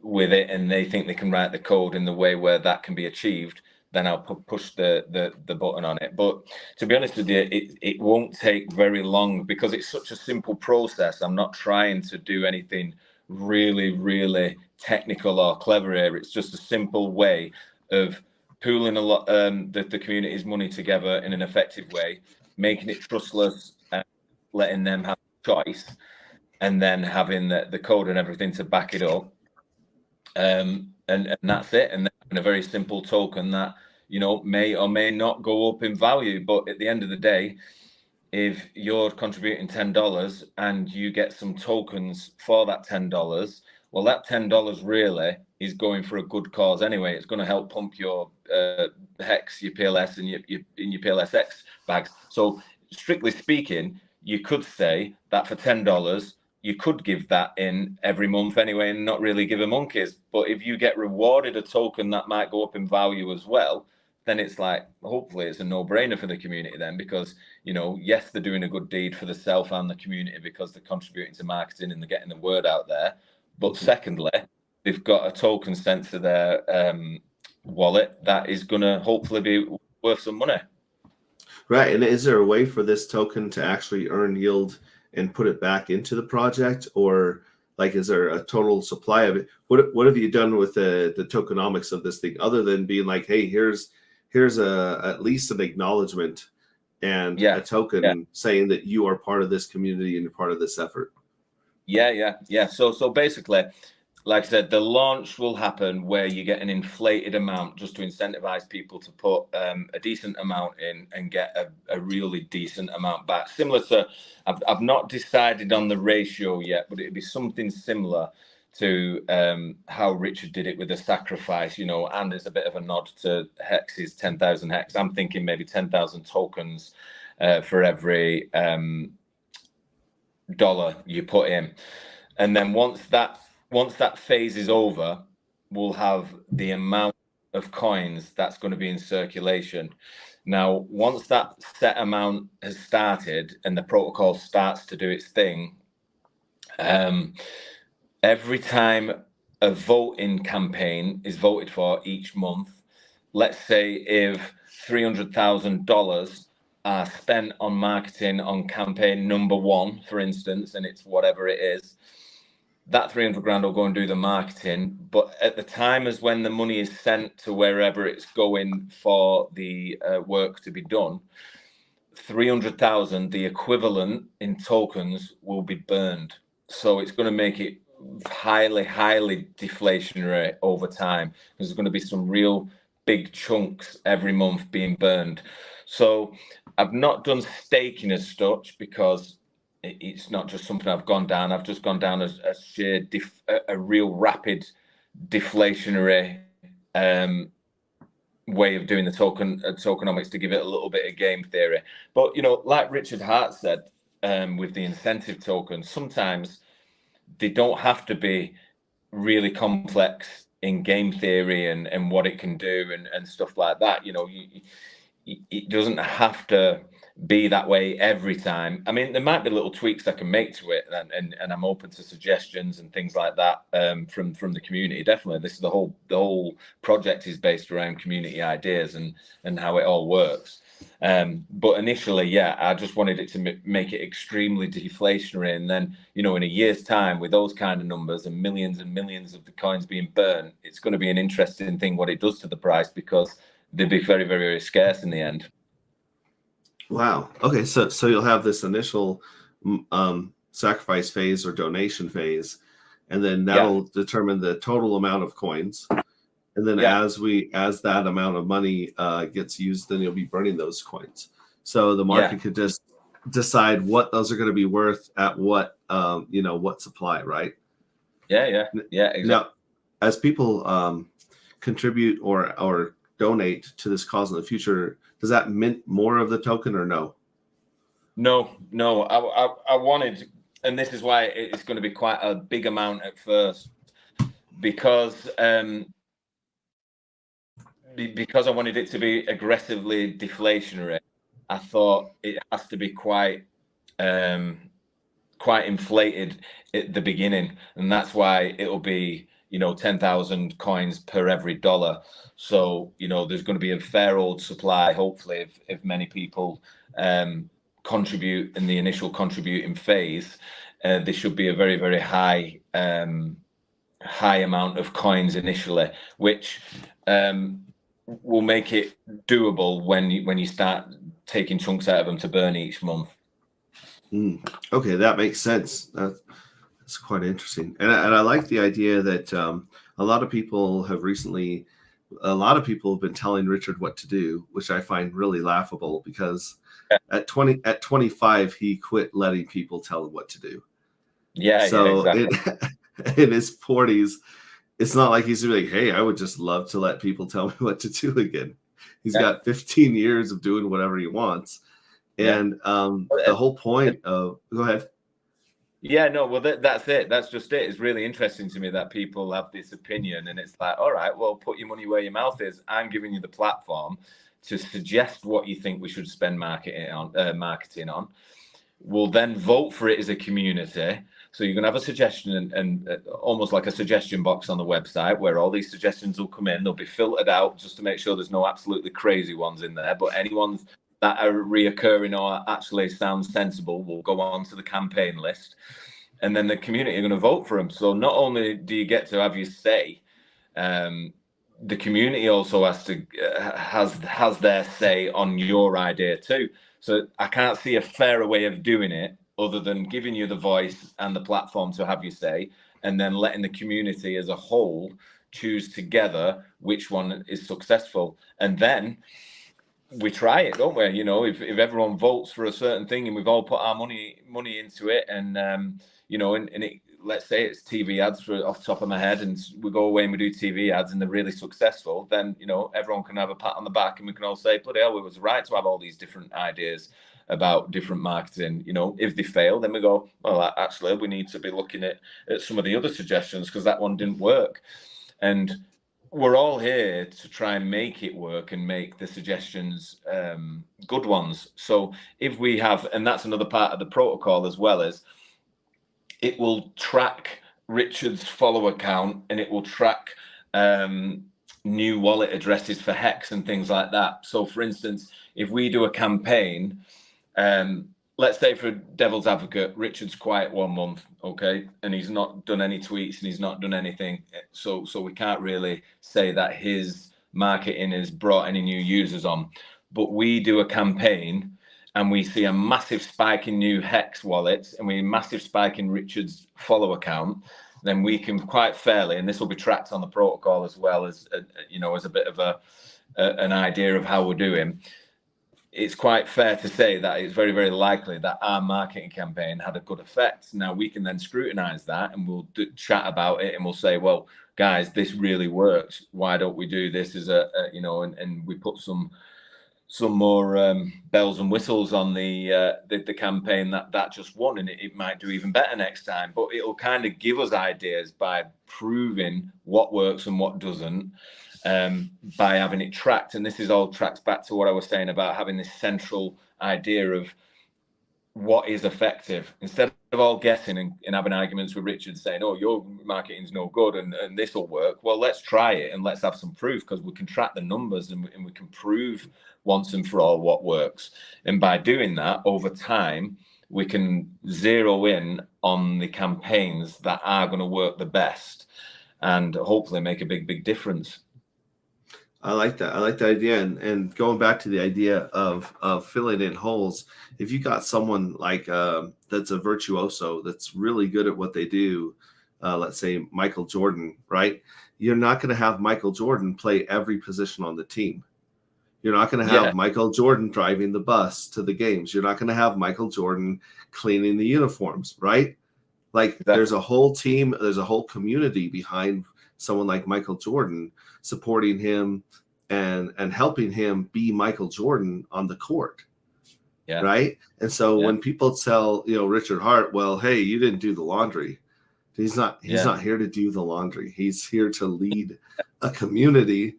B: with it and they think they can write the code in the way where that can be achieved, then I'll push the button on it. But to be honest with you, it won't take very long because it's such a simple process. I'm not trying to do anything really, really technical or clever here. It's just a simple way of pooling a lot the community's money together in an effective way, making it trustless, and letting them have choice, and then having the code and everything to back it up. And that's it. And then a very simple token that, you know, may or may not go up in value. But at the end of the day, if you're contributing $10 and you get some tokens for that $10, well, that $10 really is going for a good cause anyway. It's going to help pump your Hex, your PLS, and your PLSX bags. So strictly speaking, you could say that for $10, you could give that in every month anyway and not really give a monkeys. But if you get rewarded a token that might go up in value as well, then it's like, hopefully it's a no-brainer for the community then, because, you know, yes, they're doing a good deed for the self and the community because they're contributing to marketing and they're getting the word out there. But secondly, they've got a token sent to their wallet that is going to hopefully be worth some money.
A: Right. And is there a way for this token to actually earn yield and put it back into the project? Or like, is there a total supply of it? What have you done with the tokenomics of this thing, other than being like, hey, here's at least an acknowledgement and a token saying that you are part of this community and you're part of this effort?
B: Yeah. So basically, like I said, the launch will happen where you get an inflated amount just to incentivize people to put a decent amount in and get a really decent amount back. Similar to, I've not decided on the ratio yet, but it'd be something similar to how Richard did it with the sacrifice, you know, and it's a bit of a nod to Hex's 10,000 Hex. I'm thinking maybe 10,000 tokens for every dollar you put in. And then once that phase is over, we'll have the amount of coins that's going to be in circulation. Now, once that set amount has started and the protocol starts to do its thing, every time a voting campaign is voted for each month, let's say if $300,000 are spent on marketing on campaign number 1, for instance, and it's whatever it is, that 300 grand will go and do the marketing. But at the time as when the money is sent to wherever it's going for the work to be done, 300,000, the equivalent in tokens, will be burned. So it's going to make it highly deflationary over time, because there's going to be some real big chunks every month being burned. So I've not done staking as such, because it's not just something I've gone down. I've just gone down as a real rapid deflationary way of doing the tokenomics to give it a little bit of game theory. But, you know, like Richard Hart said, with the incentive tokens, sometimes they don't have to be really complex in game theory and what it can do and stuff like that. You know, it doesn't have to be that way every time. I mean, there might be little tweaks I can make to it, and I'm open to suggestions and things like that from the community. Definitely, this is the whole project is based around community ideas and how it all works. But initially, yeah, I just wanted it to make it extremely deflationary, and then, you know, in a year's time, with those kind of numbers and millions of the coins being burned, it's going to be an interesting thing what it does to the price, because they'd be very, very, very scarce in the end.
A: Wow. Okay. So you'll have this initial sacrifice phase or donation phase, and then
B: Yeah,
A: that'll determine the total amount of coins. And then
B: yeah,
A: as that amount of money gets used, then you'll be burning those coins. So the
B: yeah,
A: market could just decide what those are going to be worth at what what supply, right?
B: yeah, exactly.
A: Now, as people contribute or donate to this cause in the future, does that mint more of the token or no?
B: No, I wanted, and this is why it's going to be quite a big amount at first, because because I wanted it to be aggressively deflationary. I thought it has to be quite quite inflated at the beginning, and that's why it'll be 10,000 coins per every dollar. So there's going to be a fair old supply, hopefully, if many people contribute in the initial contributing phase. There should be a very, very high amount of coins initially, which will make it doable when you start taking chunks out of them to burn each month.
A: Okay, that makes sense. That's quite interesting, and I like the idea that a lot of people have been telling Richard what to do, which I find really laughable because at 25 he quit letting people tell him what to do.
B: Yeah,
A: So
B: exactly.
A: in his 40s, it's not like he's like, hey, I would just love to let people tell me what to do again. He's
B: Yeah,
A: got 15 years of doing whatever he wants.
B: yeah.
A: And the whole point of, go ahead.
B: Yeah, no, well, that's it. That's just it. It's really interesting to me that people have this opinion, and it's like, all right, well, put your money where your mouth is. I'm giving you the platform to suggest what you think we should spend marketing on. We'll then vote for it as a community. So you're going to have a suggestion and almost like a suggestion box on the website where all these suggestions will come in. They'll be filtered out just to make sure there's no absolutely crazy ones in there, but anyone's that are reoccurring or actually sound sensible will go on to the campaign list, and then the community are going to vote for them. So not only do you get to have your say, the community also has their say on your idea too. So I can't see a fairer way of doing it other than giving you the voice and the platform to have your say, and then letting the community as a whole choose together which one is successful, and then we try it, don't we? If everyone votes for a certain thing and we've all put our money into it, and and it, let's say it's TV ads off the top of my head, and we go away and we do TV ads and they're really successful, then everyone can have a pat on the back and we can all say, bloody hell, it was right to have all these different ideas about different marketing. If they fail, then we go, well, actually we need to be looking at some of the other suggestions because that one didn't work. And we're all here to try and make it work and make the suggestions good ones. So if we have, and that's another part of the protocol as well, as it will track Richard's follower count and it will track new wallet addresses for Hex and things like that. So for instance, if we do a campaign, let's say for devil's advocate, Richard's quiet 1 month, okay, and he's not done any tweets and he's not done anything, so we can't really say that his marketing has brought any new users on. But we do a campaign and we see a massive spike in new Hex wallets and a massive spike in Richard's follower count, then we can quite fairly, and this will be tracked on the protocol as well as as a bit of an idea of how we're doing. It's quite fair to say that it's very, very likely that our marketing campaign had a good effect. Now we can then scrutinize that and we'll chat about it and we'll say, well, guys, this really works. Why don't we do this as and we put some more bells and whistles on the campaign that just won, and it might do even better next time. But it'll kind of give us ideas by proving what works and what doesn't, by having it tracked. And this is all tracks back to what I was saying about having this central idea of what is effective, instead of all guessing and having arguments with Richard saying, oh, your marketing's no good and this will work. Well, let's try it and let's have some proof, because we can track the numbers and we can prove once and for all what works. And by doing that over time, we can zero in on the campaigns that are going to work the best and hopefully make a big difference.
A: I like that. I like the idea. And going back to the idea of filling in holes, if you got someone like that's a virtuoso that's really good at what they do, let's say Michael Jordan, right? You're not going to have Michael Jordan play every position on the team. You're not going to
B: Yeah,
A: have Michael Jordan driving the bus to the games. You're not going to have Michael Jordan cleaning the uniforms, right? Like
B: exactly.
A: there's a whole team, there's a whole community behind someone like Michael Jordan supporting him and helping him be Michael Jordan on the court.
B: Yeah,
A: Right. And so
B: yeah,
A: when people tell, Richard Hart, well, hey, you didn't do the laundry. He's
B: yeah.
A: not here to do the laundry. He's here to lead a community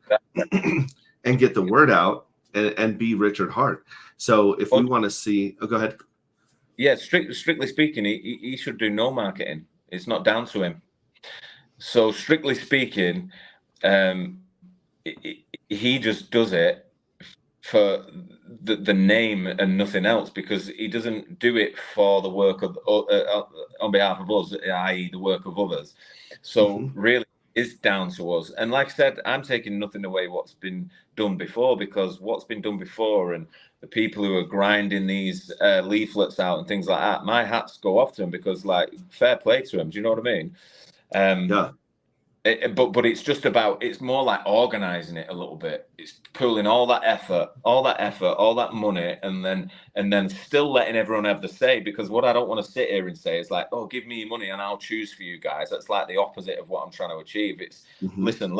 A: and get the word out and be Richard Hart. So if we
B: Well,
A: want to see, go ahead.
B: yeah, strictly speaking, he should do no marketing. It's not down to him. So strictly speaking, um, he just does it for the name and nothing else, because he doesn't do it for the work of on behalf of us, i.e. the work of others. So
A: Mm-hmm.
B: really it's down to us. And like I said, I'm taking nothing away what's been done before, because what's been done before and the people who are grinding these leaflets out and things like that, my hats go off to them, because like fair play to them. Do you know what I mean?
A: Yeah.
B: But it's more like organizing it a little bit. It's pulling all that effort, all that money, and then still letting everyone have the say. Because what I don't want to sit here and say is like, oh, give me your money and I'll choose for you guys. That's like the opposite of what I'm trying to achieve. It's
A: Mm-hmm.
B: listen,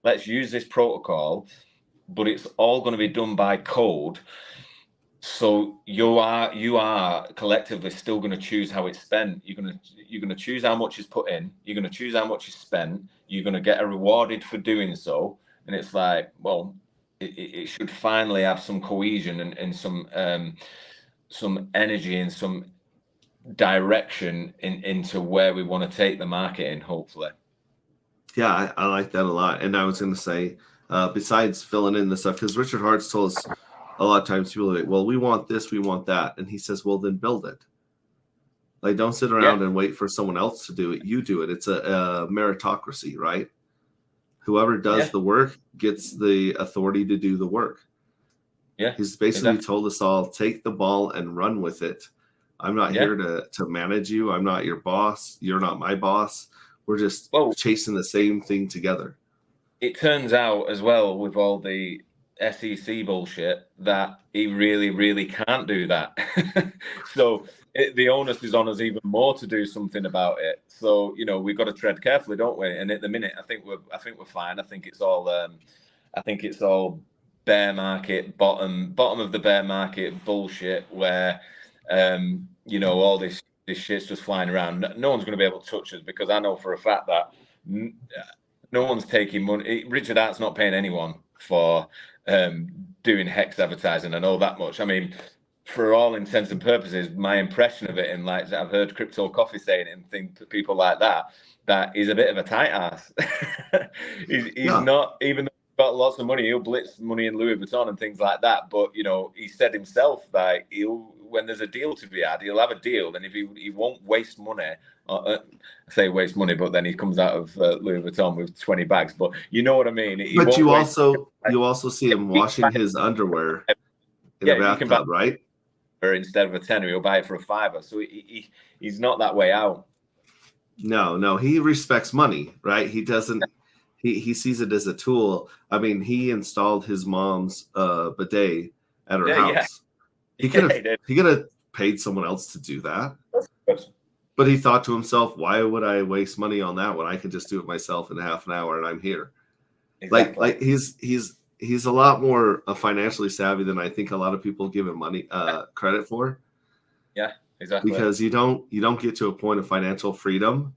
B: let's use this protocol, but it's all going to be done by code. So you are collectively still going to choose how it's spent. You're going to choose how much is put in. You're going to choose how much is spent. You're going to get rewarded for doing so. And it's like, well, it should finally have some cohesion and some energy and some direction into where we want to take the marketing. Hopefully,
A: Yeah, I like that a lot. And I was going to say, besides filling in the stuff, because Richard Hart's told us a lot of times people are like, well, we want this, we want that. And he says, well, then build it. Like, don't sit
B: yeah,
A: around and wait for someone else to do it. You do it. It's a meritocracy, right? Whoever does
B: yeah,
A: the work gets the authority to do the work.
B: yeah,
A: He's basically
B: exactly.
A: told us all, take the ball and run with it. I'm not
B: Yeah.
A: here to manage you. I'm not your boss. You're not my boss. We're just
B: Well,
A: chasing the same thing together.
B: it turns out as well, with all the SEC bullshit, that he really, really can't do that. So the onus is on us even more to do something about it. So we've got to tread carefully, don't we? And at the minute, I think we're fine. I think it's all bear market, bottom of the bear market bullshit, where all this shit's just flying around. No one's going to be able to touch us, because I know for a fact that no one's taking money. Richard Hart's not paying anyone for doing Hex advertising. I know that much. I mean, for all intents and purposes, my impression of it, and like I've heard Crypto Coffee saying it and think to people like that he's a bit of a tight ass. he's
A: Yeah.
B: not, even though he's got lots of money, he'll blitz money in Louis Vuitton and things like that. But he said himself that when there's a deal to be had, he'll have a deal, and if he won't waste money. I say waste money, but then he comes out of Louis Vuitton with 20 bags. But you know what I mean. He
A: But
B: won't
A: you
B: waste.
A: also see him washing his underwear in a
B: Yeah, you can buy
A: bathtub, right?
B: it instead of a tenner, he'll buy it for a fiver. So he's not that way out.
A: No, he respects money, right? He doesn't. He sees it as a tool. I mean, he installed his mom's bidet at her
B: Yeah,
A: house. He could have paid someone else to do that. But he thought to himself, why would I waste money on that when I can just do it myself in half an hour and I'm here?
B: Exactly.
A: Like he's a lot more financially savvy than I think a lot of people give him money credit for.
B: Yeah, exactly.
A: Because you don't get to a point of financial freedom,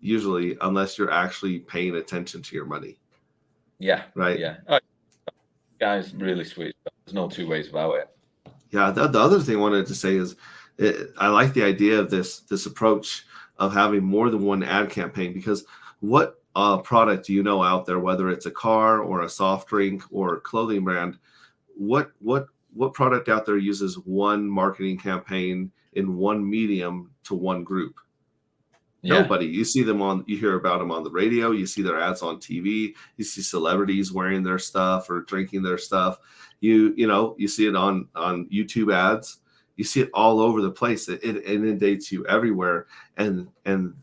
A: usually, unless you're actually paying attention to your money.
B: Yeah.
A: Right.
B: Yeah. Oh, guy's really sweet. There's no two ways about it.
A: Yeah. The other thing I wanted to say is I like the idea of this approach of having more than one ad campaign, because what product do you know out there, whether it's a car or a soft drink or a clothing brand, what product out there uses one marketing campaign in one medium to one group?
B: Yeah.
A: Nobody. You see them you hear about them on the radio. You see their ads on TV. You see celebrities wearing their stuff or drinking their stuff. You see it on YouTube ads. You see it all over the place. It inundates you everywhere. And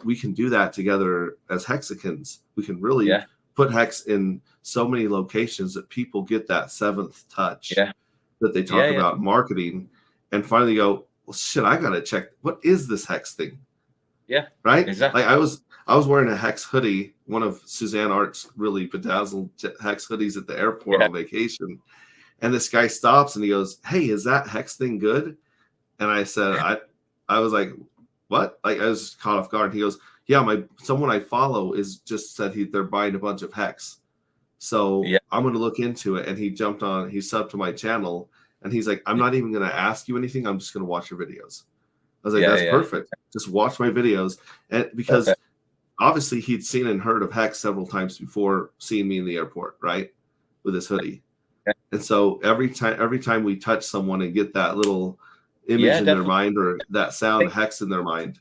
A: we can do that together as Hexicans. We can really put Hex in so many locations that people get that seventh touch that they talk about marketing and finally go, well, shit, I got to check. What is this Hex thing?
B: Yeah.
A: Right.
B: Exactly.
A: Like I was wearing a Hex hoodie, one of Suzanne Art's really bedazzled Hex hoodies at the airport on vacation. And this guy stops and he goes, hey, is that Hex thing good? And I said, I was like, what? Like I was caught off guard. He goes, yeah, someone I follow is just said they're buying a bunch of Hex. So I'm going to look into it. And he subbed to my channel and he's like, I'm not even going to ask you anything. I'm just going to watch your videos. I was like, that's perfect. Just watch my videos. And because obviously he'd seen and heard of Hex several times before seeing me in the airport, right? With his hoodie. And so every time we touch someone and get that little image in their mind or that sound Hex in their mind.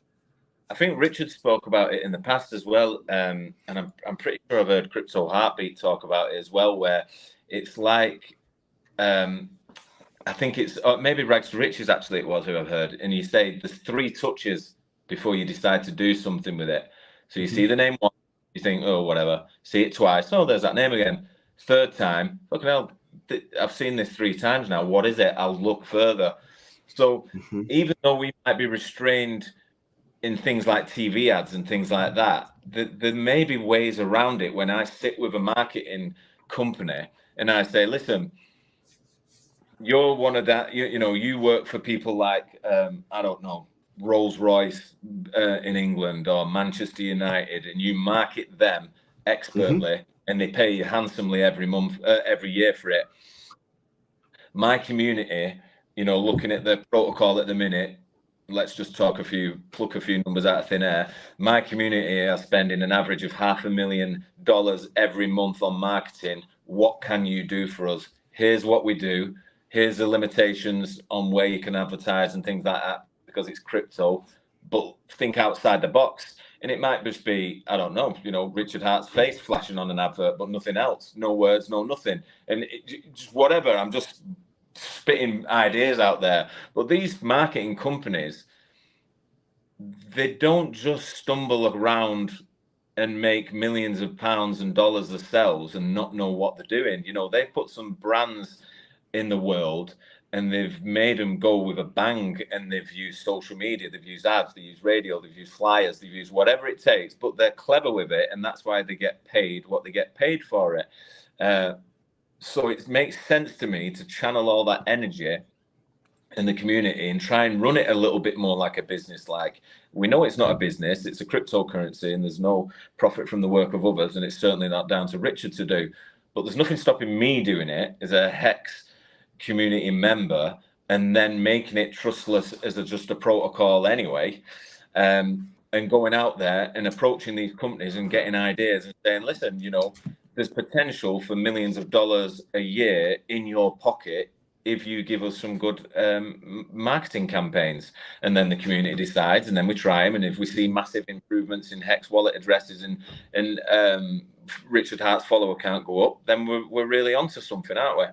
B: I think Richard spoke about it in the past as well. And I'm pretty sure I've heard Crypto Heartbeat talk about it as well, where it's like, I think it's maybe Rags to Riches actually it was who I've heard. And you say there's 3 touches before you decide to do something with it. So you see the name once, you think, oh, whatever. See it twice. Oh, there's that name again. 3rd time, fucking hell, I've seen this 3 times now. What is it? I'll look further. So even though we might be restrained in things like TV ads and things like that, there may be ways around it when I sit with a marketing company and I say, listen, you're one of that, you work for people like, I don't know, Rolls-Royce in England or Manchester United, and you market them expertly and they pay you handsomely every month, every year for it. My community, looking at the protocol at the minute, let's just pluck a few numbers out of thin air. My community are spending an average of $500,000 every month on marketing. What can you do for us? Here's what we do. Here's the limitations on where you can advertise and things like that because it's crypto. But think outside the box. And it might just be, I don't know, Richard Hart's face flashing on an advert, but nothing else. No words, no nothing. And just whatever. I'm just spitting ideas out there. But these marketing companies, they don't just stumble around and make millions of pounds and dollars themselves and not know what they're doing. They put some brands in the world and they've made them go with a bang, and they've used social media, they've used ads, they've used radio, they've used flyers, they've used whatever it takes, but they're clever with it, and that's why they get paid what they get paid for it. So it makes sense to me to channel all that energy in the community and try and run it a little bit more like a business. Like, we know it's not a business, it's a cryptocurrency, and there's no profit from the work of others, and it's certainly not down to Richard to do. But there's nothing stopping me doing it as a Hex community member and then making it trustless as just a protocol anyway, and going out there and approaching these companies and getting ideas and saying, listen, there's potential for millions of dollars a year in your pocket if you give us some good marketing campaigns. And then the community decides, and then we try them, and if we see massive improvements in Hex wallet addresses and Richard Hart's follower count go up, then we're really onto something, aren't we?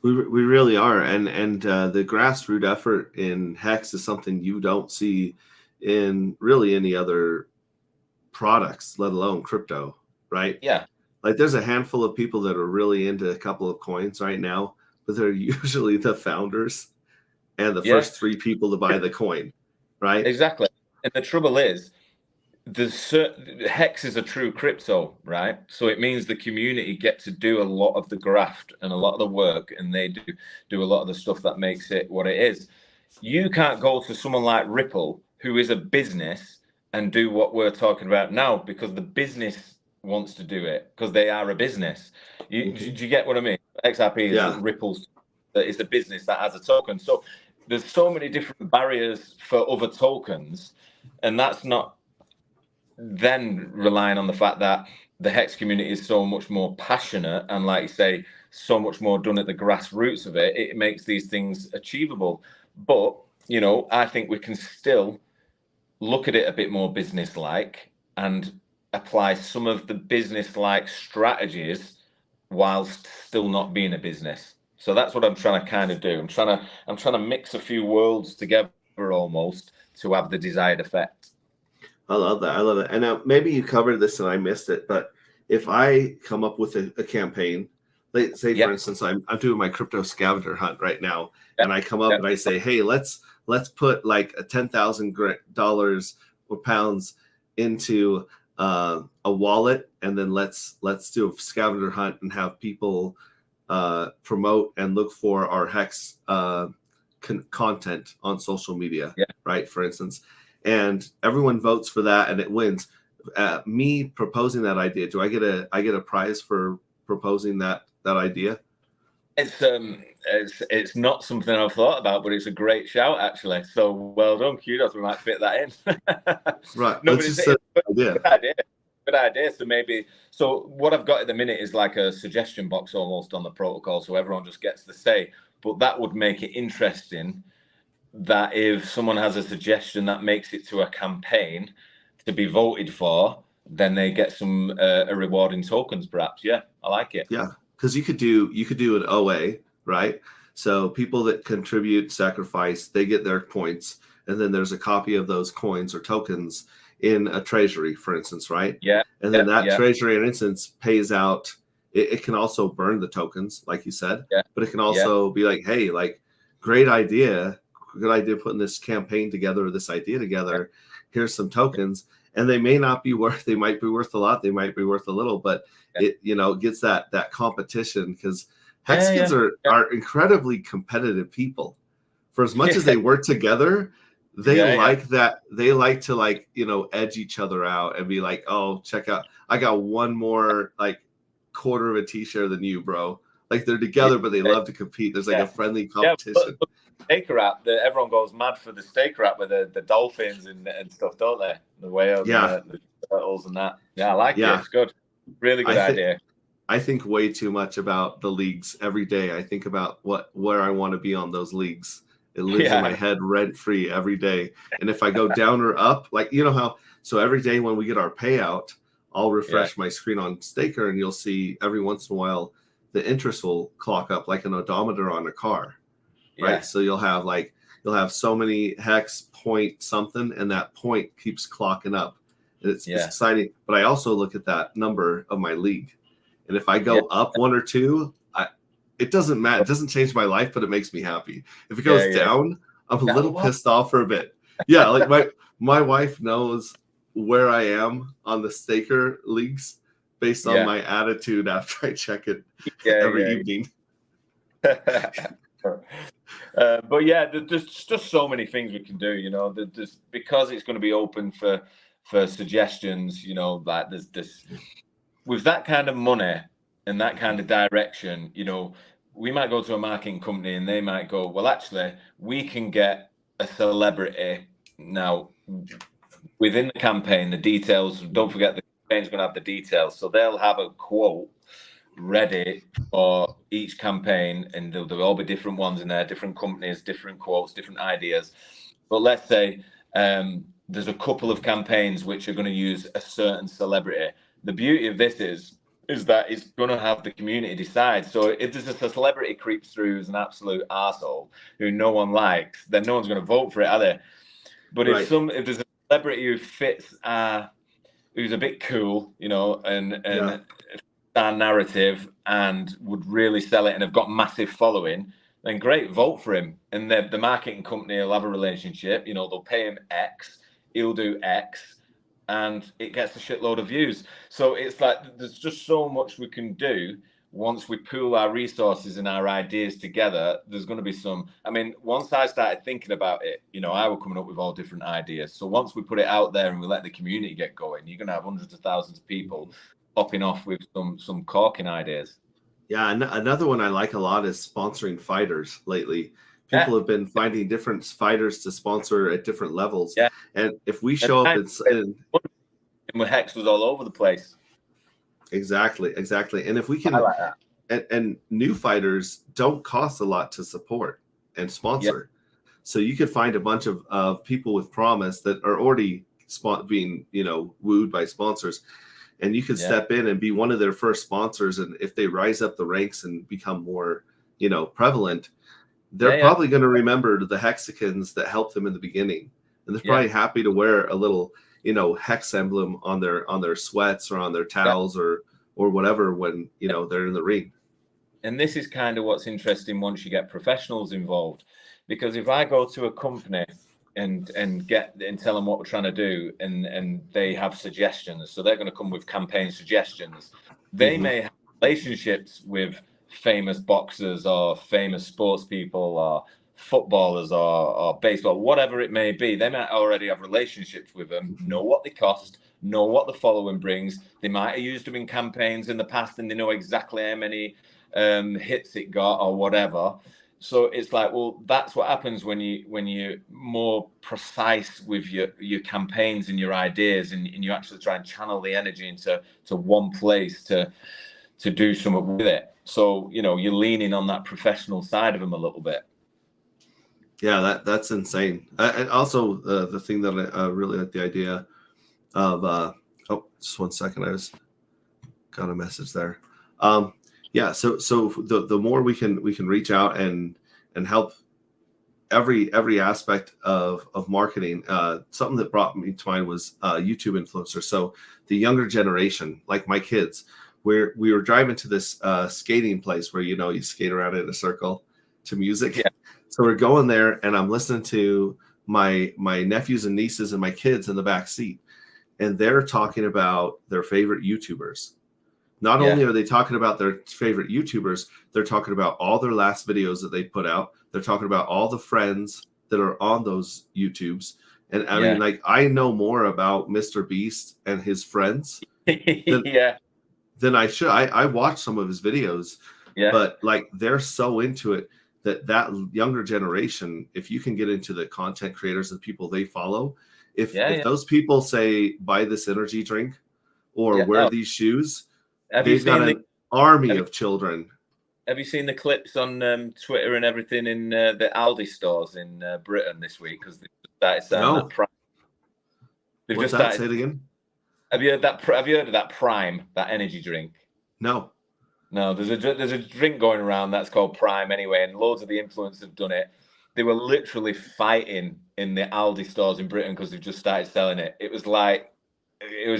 A: We really are, and the grassroots effort in Hex is something you don't see in really any other products, let alone crypto, right?
B: Yeah.
A: Like there's a handful of people that are really into a couple of coins right now, but they're usually the founders and the first 3 people to buy the coin, right?
B: Exactly. And the trouble is, Hex is a true crypto, right? So it means the community get to do a lot of the graft and a lot of the work, and they do a lot of the stuff that makes it what it is. You can't go to someone like Ripple, who is a business, and do what we're talking about now because the business wants to do it because they are a business. Do you get what I mean? XRP is Ripple's, is the business that has a token. So there's so many different barriers for other tokens, and that's not then relying on the fact that the Hex community is so much more passionate and, like you say, so much more done at the grassroots of it. It makes these things achievable. But I think we can still look at it a bit more business-like and apply some of the business-like strategies whilst still not being a business. So that's what I'm trying to kind of do. I'm trying to mix a few worlds together almost to have the desired effect.
A: I love that. I love it. And maybe you covered this and I missed it, but if I come up with a campaign, let's say for instance, I'm doing my crypto scavenger hunt right now, and I come up and I say, hey, let's put like a $10,000 or pounds into a wallet, and then let's do a scavenger hunt and have people promote and look for our Hex content on social media, right? For instance, and everyone votes for that and it wins. Me proposing that idea, do I get a prize for proposing that idea?
B: It's not something I've thought about, but it's a great shout actually. So well done, kudos. We might fit that in.
A: Right.
B: No, but it's a good idea. Good idea. So what I've got at the minute is like a suggestion box almost on the protocol, so everyone just gets to say. But that would make it interesting that if someone has a suggestion that makes it to a campaign to be voted for, then they get some a reward in tokens, perhaps. Yeah, I like it.
A: Yeah, because you could do an OA, right? So people that contribute, sacrifice, they get their points, and then there's a copy of those coins or tokens in a treasury, for instance, right?
B: Yeah.
A: And then that treasury, in instance, pays out. It can also burn the tokens, like you said, but it can also be like, hey, like, great idea, good idea putting this campaign together or this idea together. Here's some tokens, and they may not be worth. They might be worth a lot. They might be worth a little, but it gets that competition, because Hex kids are incredibly competitive people. For as much as they work together, they like that. They like to edge each other out and be like, oh, check out, I got one more like quarter of a t-shirt than you, bro. Like they're together, but they love to compete. There's like a friendly competition.
B: But Staker app, everyone goes mad for the Staker app with the dolphins and stuff, don't they? The whales, and the turtles and that. Yeah, I like it. It's good. Really good idea.
A: I think way too much about the leagues every day. I think about where I want to be on those leagues. It lives in my head rent free every day. And if I go down or up, like, you know how, so every day when we get our payout, I'll refresh my screen on Staker, and you'll see every once in a while the interest will clock up like an odometer on a car, right? So you'll have so many Hex point something, and that point keeps clocking up. And it's exciting. But I also look at that number of my league. And if I go up one or two, it doesn't matter. It doesn't change my life, but it makes me happy. If it goes down, I'm a little pissed off for a bit. Yeah, like my wife knows where I am on the Staker leagues based on my attitude after I check it every evening.
B: But there's just so many things we can do, there's because it's going to be open for suggestions, like there's this, with that kind of money and that kind of direction, we might go to a marketing company and they might go, well, actually, we can get a celebrity now within the campaign, the details, don't forget the campaign's going to have the details. So they'll have a quote ready for each campaign, and there'll all be different ones in there, different companies, different quotes, different ideas. But let's say there's a couple of campaigns which are going to use a certain celebrity. The beauty of this is that it's going to have the community decide. So if there's a celebrity creeps through who's an absolute arsehole who no one likes, then no one's going to vote for it, are they? But if there's a celebrity who fits who's a bit cool, and our narrative and would really sell it and have got massive following, then great, vote for him. And the marketing company will have a relationship, they'll pay him X, he'll do X, and it gets a shitload of views. So it's like there's just so much we can do once we pool our resources and our ideas together. There's going to be some, once I started thinking about it, I was coming up with all different ideas. So once we put it out there and we let the community get going, you're going to have hundreds of thousands of people popping off with some corking ideas.
A: Yeah, another one I like a lot is sponsoring fighters lately. People have been finding different fighters to sponsor at different levels. Yeah. And if we show up and
B: Hex was all over the place.
A: Exactly. And if we can, like that. And new fighters don't cost a lot to support and sponsor. So you could find a bunch of people with promise that are already being, wooed by sponsors, and you could step in and be one of their first sponsors. And if they rise up the ranks and become more, prevalent, they're probably going to remember the Hexicans that helped them in the beginning, and they're probably happy to wear a little, hex emblem on their sweats or on their towels or whatever when they're in the ring.
B: And this is kind of what's interesting once you get professionals involved, because if I go to a company and tell them what we're trying to do, and they have suggestions, so they're going to come with campaign suggestions. They may have relationships with famous boxers or famous sports people or footballers or baseball, whatever it may be. They might already have relationships with them, know what they cost, know what the following brings. They might have used them in campaigns in the past, and they know exactly how many hits it got or whatever. So it's like, well, that's what happens when you're more precise with your campaigns and your ideas, and you actually try and channel the energy into one place to do something with it. So you're leaning on that professional side of them a little bit.
A: Yeah, that's insane. And also the thing that I really like the idea of just 1 second, I was got a message there. Yeah, so the more we can reach out and help every aspect of marketing. Something that brought me to mind was YouTube influencers. So the younger generation, like my kids, where we were driving to this skating place where you skate around in a circle to music.
B: Yeah.
A: So we're going there, and I'm listening to my nephews and nieces and my kids in the back seat, and they're talking about their favorite YouTubers. Not only are they talking about their favorite YouTubers, they're talking about all their last videos that they put out. They're talking about all the friends that are on those YouTubes. And I mean, like, I know more about Mr. Beast and his friends than I should. I watch some of his videos, but like, they're so into it that younger generation, if you can get into the content creators and people they follow, if those people say, buy this energy drink or wear these shoes, they've got an army of children.
B: Have you seen the clips on Twitter and everything in the Aldi stores in Britain this week? Because they've started selling that Prime.
A: What's that? Say it again.
B: Have you heard that? Have you heard of that Prime, that energy drink?
A: No.
B: There's a drink going around that's called Prime anyway, and loads of the influencers have done it. They were literally fighting in the Aldi stores in Britain because they've just started selling it. It was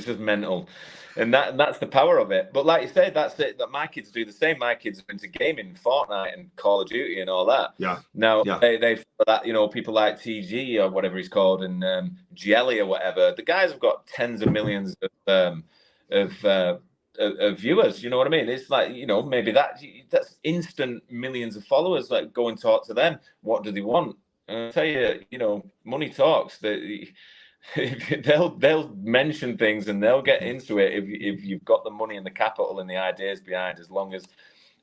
B: just mental. And that's the power of it. But like you said, that's it. That my kids do the same. My kids are into gaming, Fortnite and Call of Duty and all that. They that people like TG or whatever he's called, and Jelly or whatever. The guys have got tens of millions of viewers. You know what I mean? It's like maybe that's instant millions of followers. Like, go and talk to them. What do they want? And I'll tell you, money talks. They'll mention things and they'll get into it if you've got the money and the capital and the ideas behind, as long as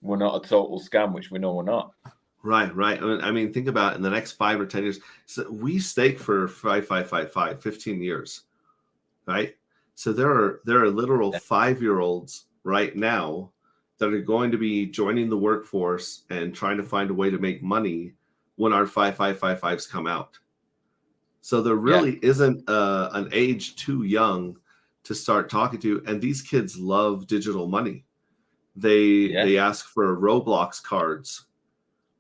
B: we're not a total scam, which we know we're not.
A: Right. I mean, think about it, in the next 5 or 10 years. So we stake for 15 years, right? So there are literal 5-year-olds right now that are going to be joining the workforce and trying to find a way to make money when our 5555s come out. So there really isn't an age too young to start talking to. And these kids love digital money. They ask for Roblox cards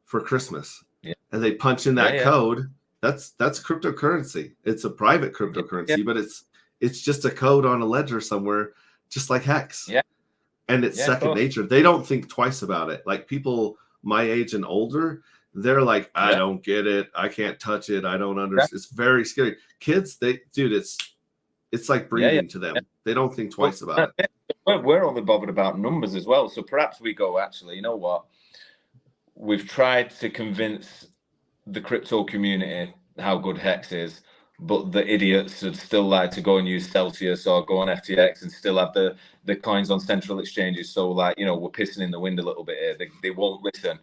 A: for Christmas. And they punch in that code. That's cryptocurrency. It's a private cryptocurrency, but it's just a code on a ledger somewhere, just like Hex. And it's second nature. They don't think twice about it. Like, people my age and older, they're like, I don't get it. I can't touch it. I don't understand. It's very scary. Kids, it's like breathing to them. They don't think twice about it.
B: We're only bothered about numbers as well. So perhaps we go, actually, you know what? We've tried to convince the crypto community how good Hex is, but the idiots would still like to go and use Celsius or go on FTX and still have the coins on central exchanges. So, like, we're pissing in the wind a little bit here. They won't listen.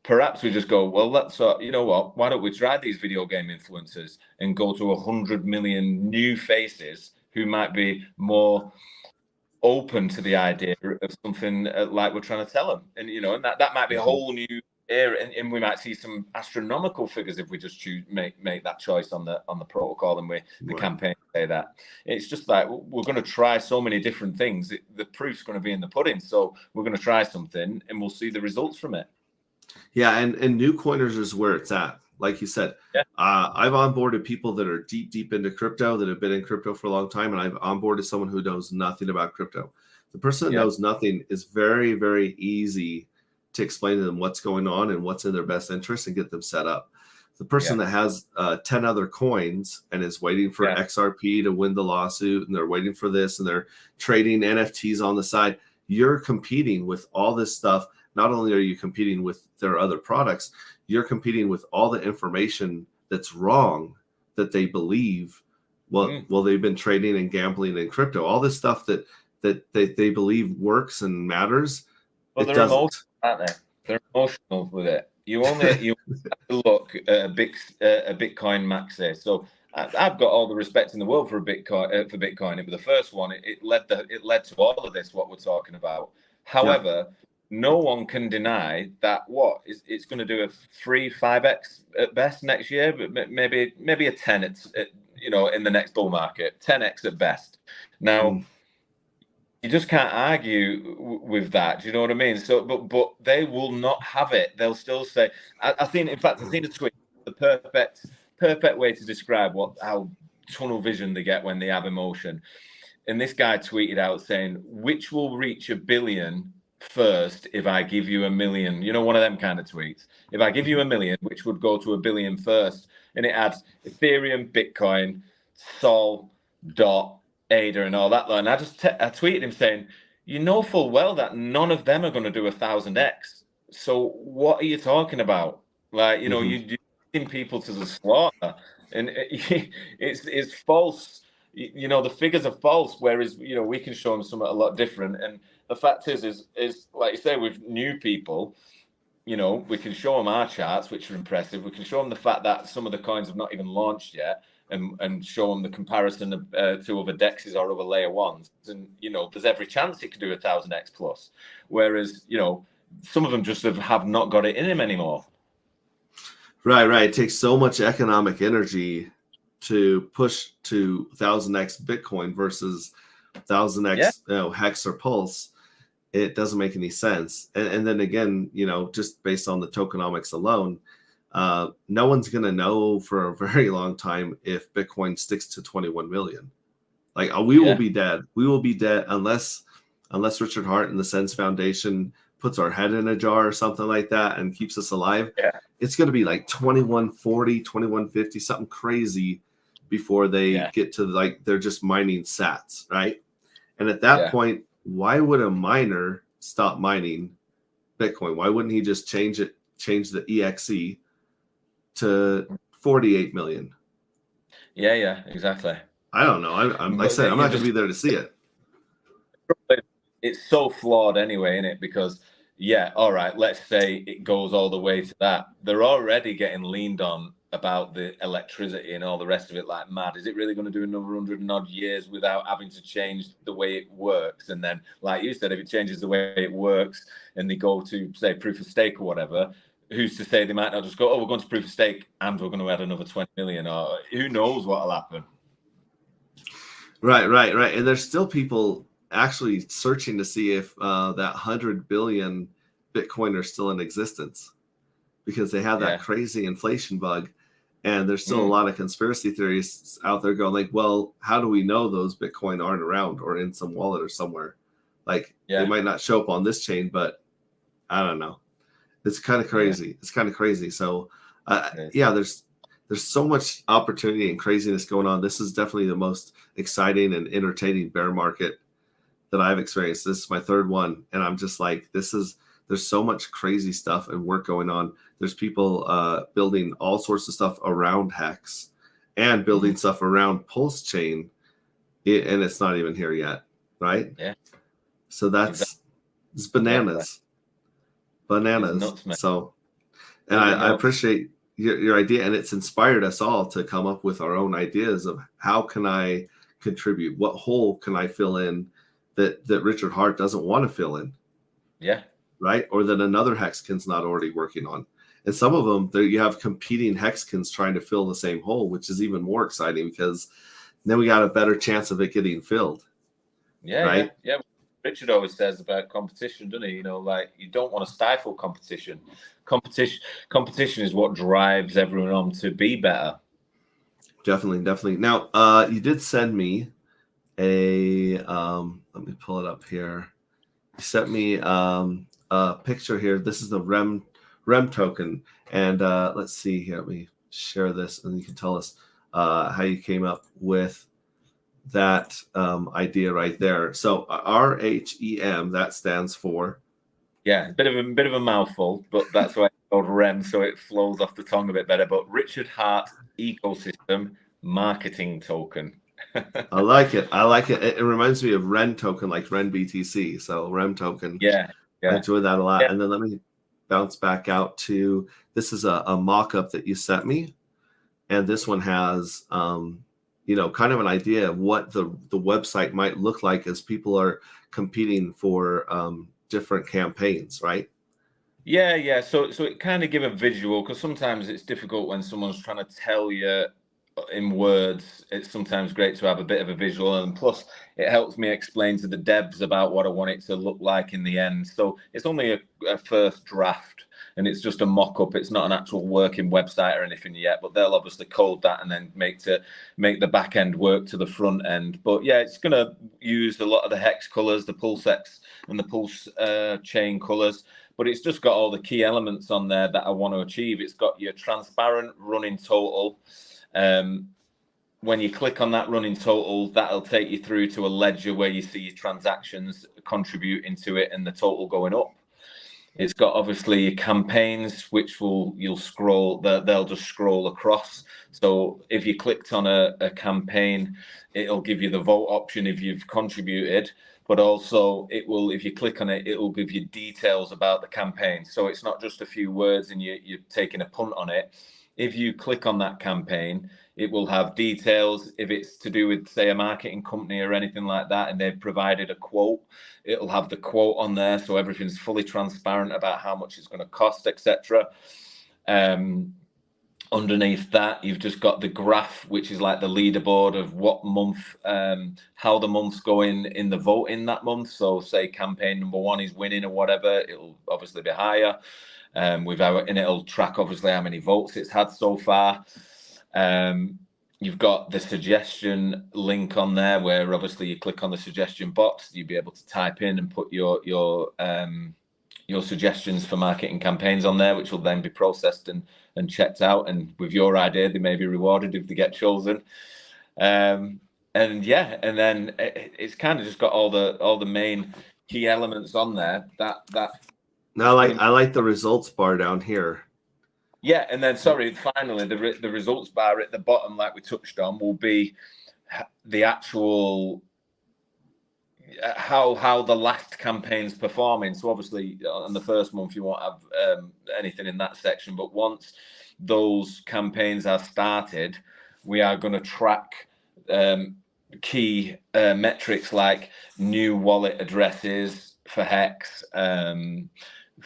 B: Perhaps we just go, well, let's, you know what, why don't we try these video game influencers and go to 100 million new faces who might be more open to the idea of something like we're trying to tell them. And, and that might be a whole new here, and we might see some astronomical figures if we just choose make that choice on the protocol and the campaign say that. It's just like we're going to try so many different things. The proof's going to be in the pudding. So we're going to try something and we'll see the results from it.
A: Yeah, and new coiners is where it's at. Like you said, I've onboarded people that are deep into crypto, that have been in crypto for a long time, and I've onboarded someone who knows nothing about crypto. The person that knows nothing is very, very easy to explain to them what's going on and what's in their best interest and get them set up. The person that has 10 other coins and is waiting for XRP to win the lawsuit, and they're waiting for this, and they're trading NFTs on the side, you're competing with all this stuff. Not only are you competing with their other products, you're competing with all the information that's wrong that they believe. Well, they've been trading and gambling in crypto. All this stuff that they believe works and matters,
B: well, it doesn't. Aren't they? They're emotional with it. You have to look at a Bitcoin maxi. So I've got all the respect in the world for Bitcoin. It was the first one. It led to all of this. What we're talking about. However, no one can deny that it's going to do a 3-5x at best next year, but maybe a 10 in the next bull market, 10x at best. Now. You just can't argue with that. Do you know what I mean? So, but they will not have it. They'll still say. I've seen a tweet. The perfect way to describe how tunnel vision they get when they have emotion. And this guy tweeted out saying, "Which will reach 1 billion first if I give you 1 million?" You know, one of them kind of tweets. If I give you 1 million, which would go to 1 billion first, and it adds Ethereum, Bitcoin, Sol, DOT. Ada and all that, and I tweeted him saying, you know full well that none of them are going to do 1000x. So what are you talking about? Like, you're leading people to the slaughter, and it's false. The figures are false. Whereas we can show them something a lot different. And the fact is like you say, with new people, we can show them our charts, which are impressive. We can show them the fact that some of the coins have not even launched yet. And show them the comparison to other dexes or other layer ones, and there's every chance it could do 1000x plus. Whereas some of them just have not got it in them anymore.
A: Right. It takes so much economic energy to push to 1000x Bitcoin versus 1000x Hex or Pulse. It doesn't make any sense. And then again, just based on the tokenomics alone. No one's going to know for a very long time if Bitcoin sticks to 21 million. Like we will be dead. We will be dead unless Richard Hart and the Sense Foundation puts our head in a jar or something like that and keeps us alive. Yeah. It's going to be like 2140, 2150, something crazy before they get to they're just mining sats, right? And at that point, why would a miner stop mining Bitcoin? Why wouldn't he just change the EXE to 48 million?
B: Yeah, exactly.
A: I don't know. I'm like I said, I'm not going to be there to see it.
B: It's so flawed anyway, isn't it? Because all right, let's say it goes all the way to that. They're already getting leaned on about the electricity and all the rest of it like mad. Is it really going to do another 100 and odd years without having to change the way it works? And then, like you said, if it changes the way it works and they go to, say, proof of stake or whatever, who's to say they might not just go, we're going to proof of stake and we're going to add another 20 million, or who knows what'll happen.
A: Right. And there's still people actually searching to see if that 100 billion Bitcoin are still in existence, because they have that crazy inflation bug. And there's still a lot of conspiracy theories out there going like, well, how do we know those Bitcoin aren't around or in some wallet or somewhere? Like they might not show up on this chain, but I don't know. It's kind of crazy. Yeah. It's kind of crazy. So, there's so much opportunity and craziness going on. This is definitely the most exciting and entertaining bear market that I've experienced. This is my third one, and I'm just like, there's so much crazy stuff and work going on. There's people building all sorts of stuff around Hex and building stuff around Pulse Chain, and it's not even here yet, right? Yeah. So it's bananas. Bananas. So, and I appreciate your idea, and it's inspired us all to come up with our own ideas of how can I contribute, what hole can I fill in that Richard Hart doesn't want to fill in.
B: Yeah.
A: right? Or that another hexkin's not already working on. And some of them, you have competing hexkins trying to fill the same hole, which is even more exciting because then we got a better chance of it getting filled.
B: Yeah,
A: right?
B: yeah. Richard always says about competition, doesn't he? You know, like you don't want to stifle competition. Competition is what drives everyone on to be better.
A: Definitely. Now, you did send me a let me pull it up here. You sent me a picture here. This is the REM token, and let's see here. Let me share this, and you can tell us how you came up with that idea right there. So RHEM, that stands for.
B: Yeah, a bit of a mouthful, but that's why it's called REM, so it flows off the tongue a bit better. But Richard Hart Ecosystem Marketing Token.
A: I like it. It reminds me of REN token, like REN BTC. So REM token.
B: Yeah.
A: I enjoy that a lot.
B: Yeah.
A: And then let me bounce back out to, this is a mock-up that you sent me. And this one has, kind of an idea of what the website might look like as people are competing for different campaigns, right?
B: Yeah. So it kind of give a visual, because sometimes it's difficult when someone's trying to tell you in words. It's sometimes great to have a bit of a visual, and plus it helps me explain to the devs about what I want it to look like in the end. So it's only a first draft, and it's just a mock-up. It's not an actual working website or anything yet, but they'll obviously code that and then make the back end work to the front end. But yeah, it's going to use a lot of the hex colors, the pulse hex and the pulse chain colors. But it's just got all the key elements on there that I want to achieve. It's got your transparent running total. When you click on that running total, that'll take you through to a ledger where you see your transactions contributing to it and the total going up. It's got obviously campaigns, which you'll scroll, they'll just scroll across. So if you clicked on a campaign, it'll give you the vote option if you've contributed, but also it will, if you click on it, it will give you details about the campaign. So it's not just a few words and you're taking a punt on it. If you click on that campaign, it will have details. If it's to do with, say, a marketing company or anything like that, and they've provided a quote, it'll have the quote on there, so everything's fully transparent about how much it's going to cost, etc. Underneath that, you've just got the graph, which is like the leaderboard of what month, how the month's going in the voting that month. So say campaign number 1 is winning or whatever, it'll obviously be higher. And it'll track obviously how many votes it's had so far. You've got the suggestion link on there, where obviously you click on the suggestion box, you'll be able to type in and put your suggestions for marketing campaigns on there, which will then be processed and checked out. And with your idea, they may be rewarded if they get chosen. And then it's kind of just got all the main key elements on there that.
A: Now, I like the results bar down here.
B: Yeah, and then finally, the results bar at the bottom, like we touched on, will be the actual how the last campaign's performing. So obviously, on the first month, you won't have anything in that section, but once those campaigns are started, we are going to track key metrics like new wallet addresses for Hex,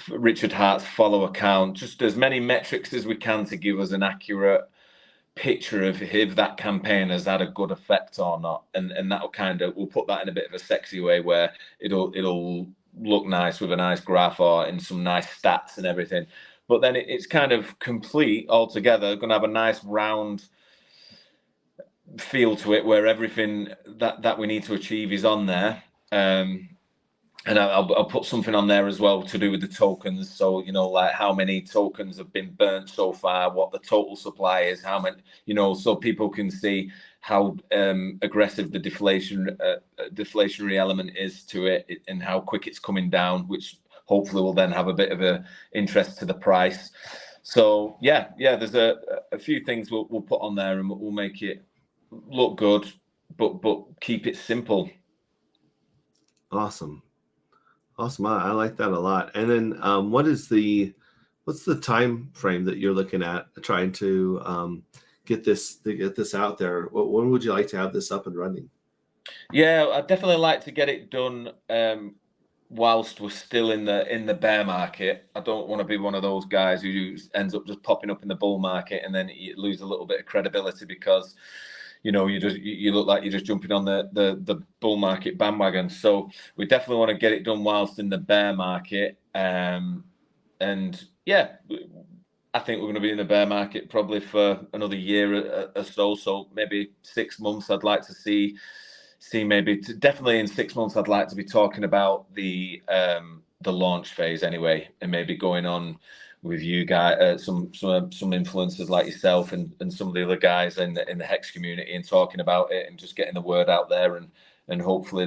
B: Richard Hart's follow count, just as many metrics as we can to give us an accurate picture of if that campaign has had a good effect or not, and that'll we'll put that in a bit of a sexy way where it'll look nice with a nice graph or in some nice stats and everything. But then it's kind of complete altogether, going to have a nice round feel to it where everything that we need to achieve is on there. And I'll put something on there as well to do with the tokens. So, like how many tokens have been burnt so far, what the total supply is, how many, so people can see how aggressive the deflationary element is to it and how quick it's coming down, which hopefully will then have a bit of a interest to the price. So yeah, there's a few things we'll put on there and we'll make it look good, but keep it simple.
A: Awesome. I like that a lot. And then what's the time frame that you're looking at trying to get this out there? When would you like to have this up and running?
B: Yeah, I'd definitely like to get it done whilst we're still in the bear market. I don't want to be one of those guys who ends up just popping up in the bull market and then you lose a little bit of credibility because you look like you're just jumping on the bull market bandwagon. So we definitely want to get it done whilst in the bear market. And yeah, I think we're going to be in the bear market probably for another year or so. So maybe 6 months. I'd like to see definitely in 6 months. I'd like to be talking about the launch phase anyway, and maybe going on with you guys, some influencers like yourself and some of the other guys in the Hex community, and talking about it and just getting the word out there, and hopefully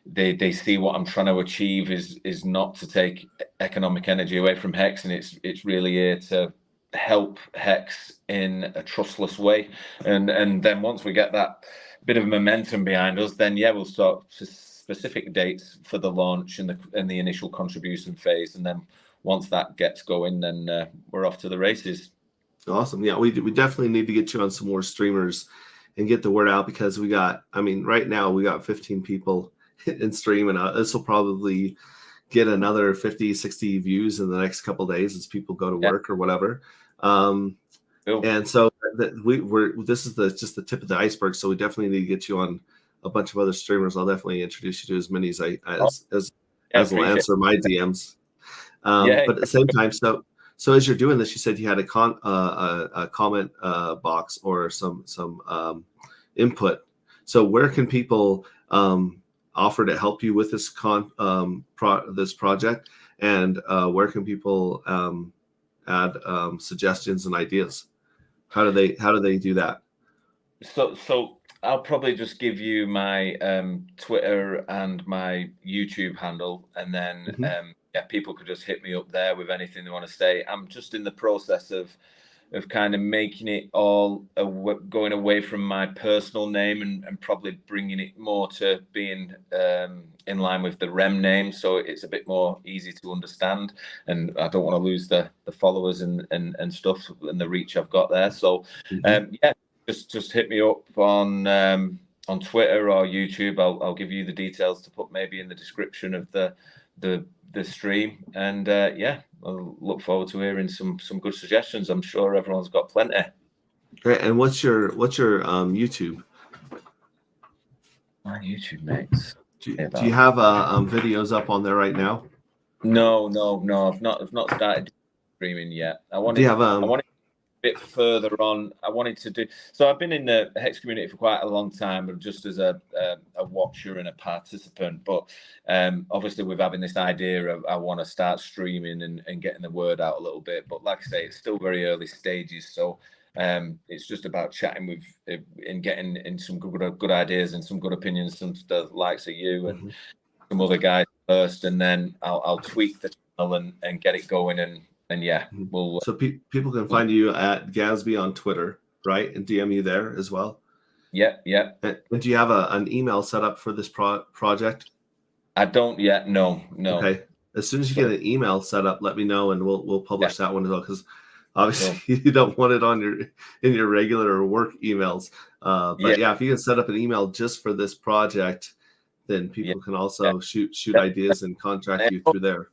B: they see what I'm trying to achieve is not to take economic energy away from Hex, and it's really here to help Hex in a trustless way, and then once we get that bit of momentum behind us, then yeah, we'll start specific dates for the launch and the initial contribution phase, and then once that gets going, then we're off to the races.
A: Awesome. Yeah, we definitely need to get you on some more streamers and get the word out, because right now we got 15 people in stream, and this will probably get another 50, 60 views in the next couple of days as people go to work or whatever. And so this is just the tip of the iceberg. So we definitely need to get you on a bunch of other streamers. I'll definitely introduce you to as many as will answer my DMs. But at the same time, so as you're doing this, you said you had a comment box or some input. So where can people offer to help you with this this project, and where can people add suggestions and ideas? How do they do that?
B: So I'll probably just give you my Twitter and my YouTube handle, and then people could just hit me up there with anything they want to say. I'm just in the process of kind of making it all going away from my personal name and probably bringing it more to being in line with the REM name, so it's a bit more easy to understand, and I don't want to lose the followers and stuff and the reach I've got there. So just hit me up on Twitter or YouTube. I'll give you the details to put maybe in the description of the stream, and I'll look forward to hearing some good suggestions. I'm sure everyone's got plenty.
A: Great. And what's your YouTube?
B: My YouTube, mates.
A: Do you have videos up on there right now?
B: No. I've not started streaming yet. I wanted a bit further on. I wanted to do so. I've been in the Hex community for quite a long time, just as a watcher and a participant. But obviously, with having this idea of I want to start streaming and getting the word out a little bit. But like I say, it's still very early stages. So it's just about chatting with and getting in some good ideas and some good opinions from the likes of you and some other guys first, and then I'll tweak the channel and get it going, and we'll.
A: So people can find you at Gatsby on Twitter, right, and DM you there as well.
B: Yeah.
A: And do you have an email set up for this project?
B: I don't yet. No.
A: Okay. As soon as you get an email set up, let me know, and we'll publish that one as well, because obviously you don't want it in your regular work emails. But if you can set up an email just for this project, then people can also shoot ideas and contact you through there.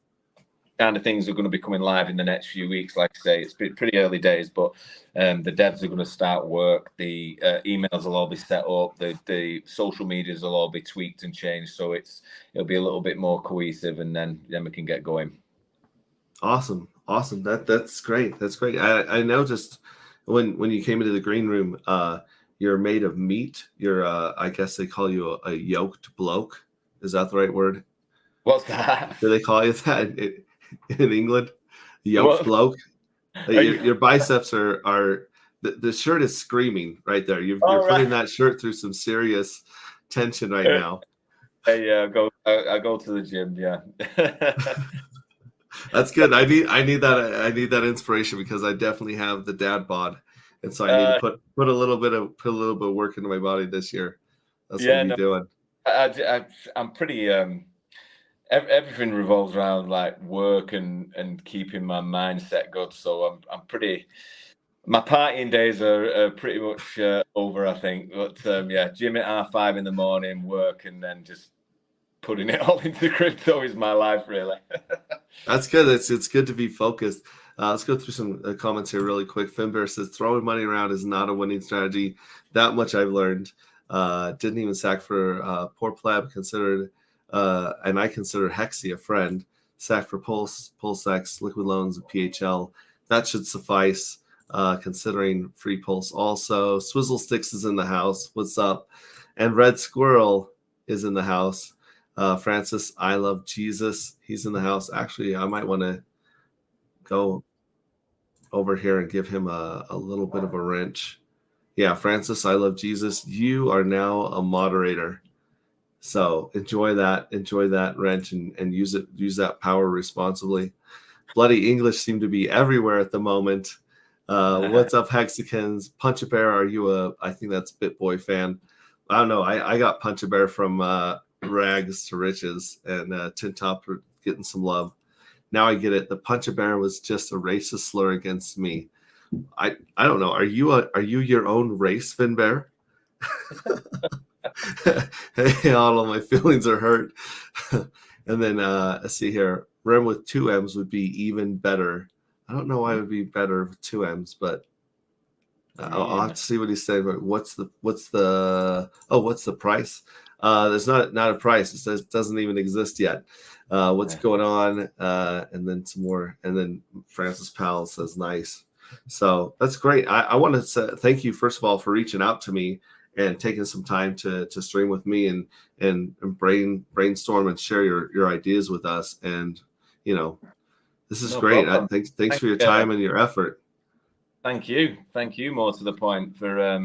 B: Kind of things are going to be coming live in the next few weeks. Like I say, it's pretty early days, but the devs are going to start work. The emails will all be set up. The social medias will all be tweaked and changed, so it'll be a little bit more cohesive, and then we can get going.
A: Awesome. That's great. I noticed when you came into the green room, you're made of meat. You're I guess they call you a yoked bloke. Is that the right word?
B: What's that?
A: Do they call you that in England? Yoked bloke. Your biceps are the shirt is screaming right there. You're putting that shirt through some serious tension right now.
B: I go to the gym. Yeah.
A: That's good. I need that inspiration, because I definitely have the dad bod, and so I need to put a little bit of work into my body this year. That's what I'm doing.
B: I'm pretty. Everything revolves around like work and keeping my mindset good. So I'm pretty. My partying days are pretty much over, I think. But gym at 5:30 in the morning, work, and then just putting it all into crypto is my life, really.
A: That's good. It's good to be focused. Let's go through some comments here really quick. Finbear says throwing money around is not a winning strategy. That much I've learned. Didn't even sack for poor pleb considered, and I consider Hexy a friend. Sack for PulseX, Liquid Loans, and PHL. That should suffice. Considering free Pulse also. Swizzle Sticks is in the house. What's up? And Red Squirrel is in the house. Francis, I love Jesus. He's in the house. Actually, I might want to go over here and give him a little bit of a wrench. Yeah, Francis, I love Jesus. You are now a moderator. So enjoy that wrench and use that power responsibly. Bloody English seem to be everywhere at the moment. What's up, Hexicans? Punch a Bear, are you I think that's BitBoy fan. I don't know. I got Punch a Bear from Rags to Riches and Tin Top for getting some love. Now I get it. The Punch a Bear was just a racist slur against me. I don't know. Are you your own race, Finbear? Hey, all of my feelings are hurt. And then let's see here. Rem with 2 M's would be even better. I don't know why it would be better with 2 M's, but I'll have to see what he's saying. But what's the price? There's not a price. It says it doesn't even exist yet. What's going on? And then some more. And then Francis Powell says nice. So that's great. I want to say thank you first of all for reaching out to me and taking some time to stream with me and brainstorm and share your ideas with us. And this is great. Thanks for your time and your effort.
B: Thank you. More to the point for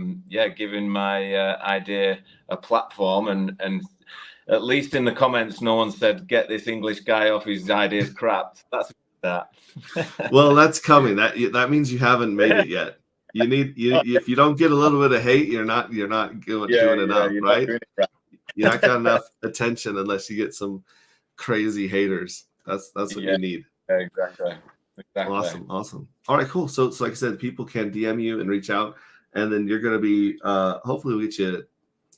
B: giving my idea a platform and at least in the comments, no one said get this English guy off, his ideas crap. That's that.
A: Well, that's coming. That means you haven't made it yet. You need if you don't get a little bit of hate, you're not doing enough, right? You're not got enough attention unless you get some crazy haters. That's what you need.
B: Yeah, exactly.
A: Awesome. All right, cool. So like I said, people can DM you and reach out, and then you're going to be hopefully we'll get you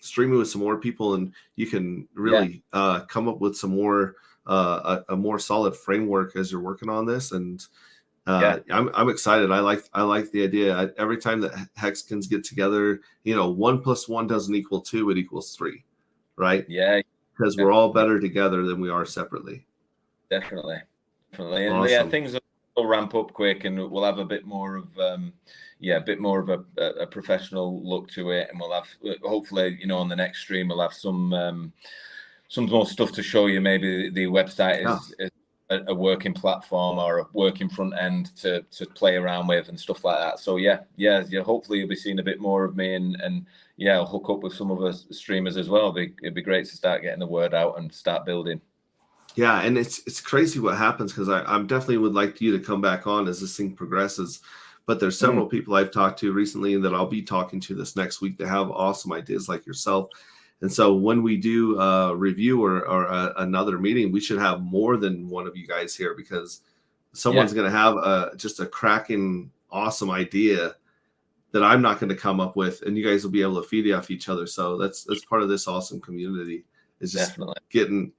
A: streaming with some more people, and you can really come up with some more a more solid framework as you're working on this. And I'm excited. I like the idea. Every time that Hexicans get together, 1 + 1 doesn't equal 2; it equals 3, right?
B: Yeah,
A: because we're all better together than we are separately.
B: Definitely. And
A: awesome.
B: Things will ramp up quick, and we'll have a bit more of a professional look to it, and we'll have hopefully on the next stream we'll have some more stuff to show you. Maybe the website is a working platform or a working front end to play around with and stuff like that. So hopefully you'll be seeing a bit more of me, and I'll hook up with some of us streamers as well. It'd be great to start getting the word out and start building.
A: Yeah, and it's crazy what happens, because I definitely would like you to come back on as this thing progresses. But there's several people I've talked to recently and that I'll be talking to this next week that have awesome ideas like yourself. And so when we do a review or another meeting, we should have more than one of you guys here, because someone's going to have just a cracking, awesome idea that I'm not going to come up with, and you guys will be able to feed off each other. So that's part of this awesome community. Is just
B: definitely
A: getting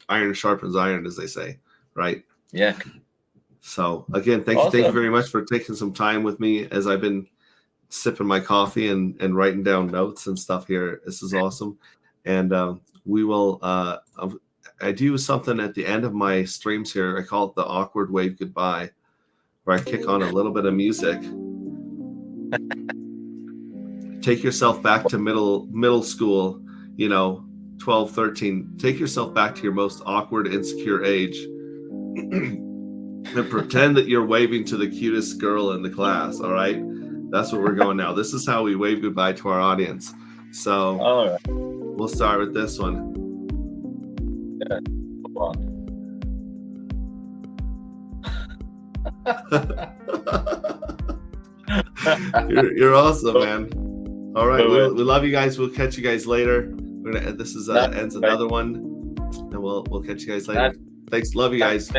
A: iron sharpens iron, as they say, right?
B: Yeah.
A: So again, thank you very much for taking some time with me as I've been sipping my coffee and writing down notes and stuff here. This is awesome. And we will I do something at the end of my streams here. I call it the awkward wave goodbye, where I kick on a little bit of music. Take yourself back to middle school, 12, 13. Take yourself back to your most awkward, insecure age and pretend that you're waving to the cutest girl in the class. All right. That's what we're going now. This is how we wave goodbye to our audience. So
B: all right.
A: We'll start with this one.
B: Yeah. Come
A: on. You're awesome, man. All right. We love you guys. We'll catch you guys later. This is ends another one, and we'll catch you guys later. Thanks. Love you guys.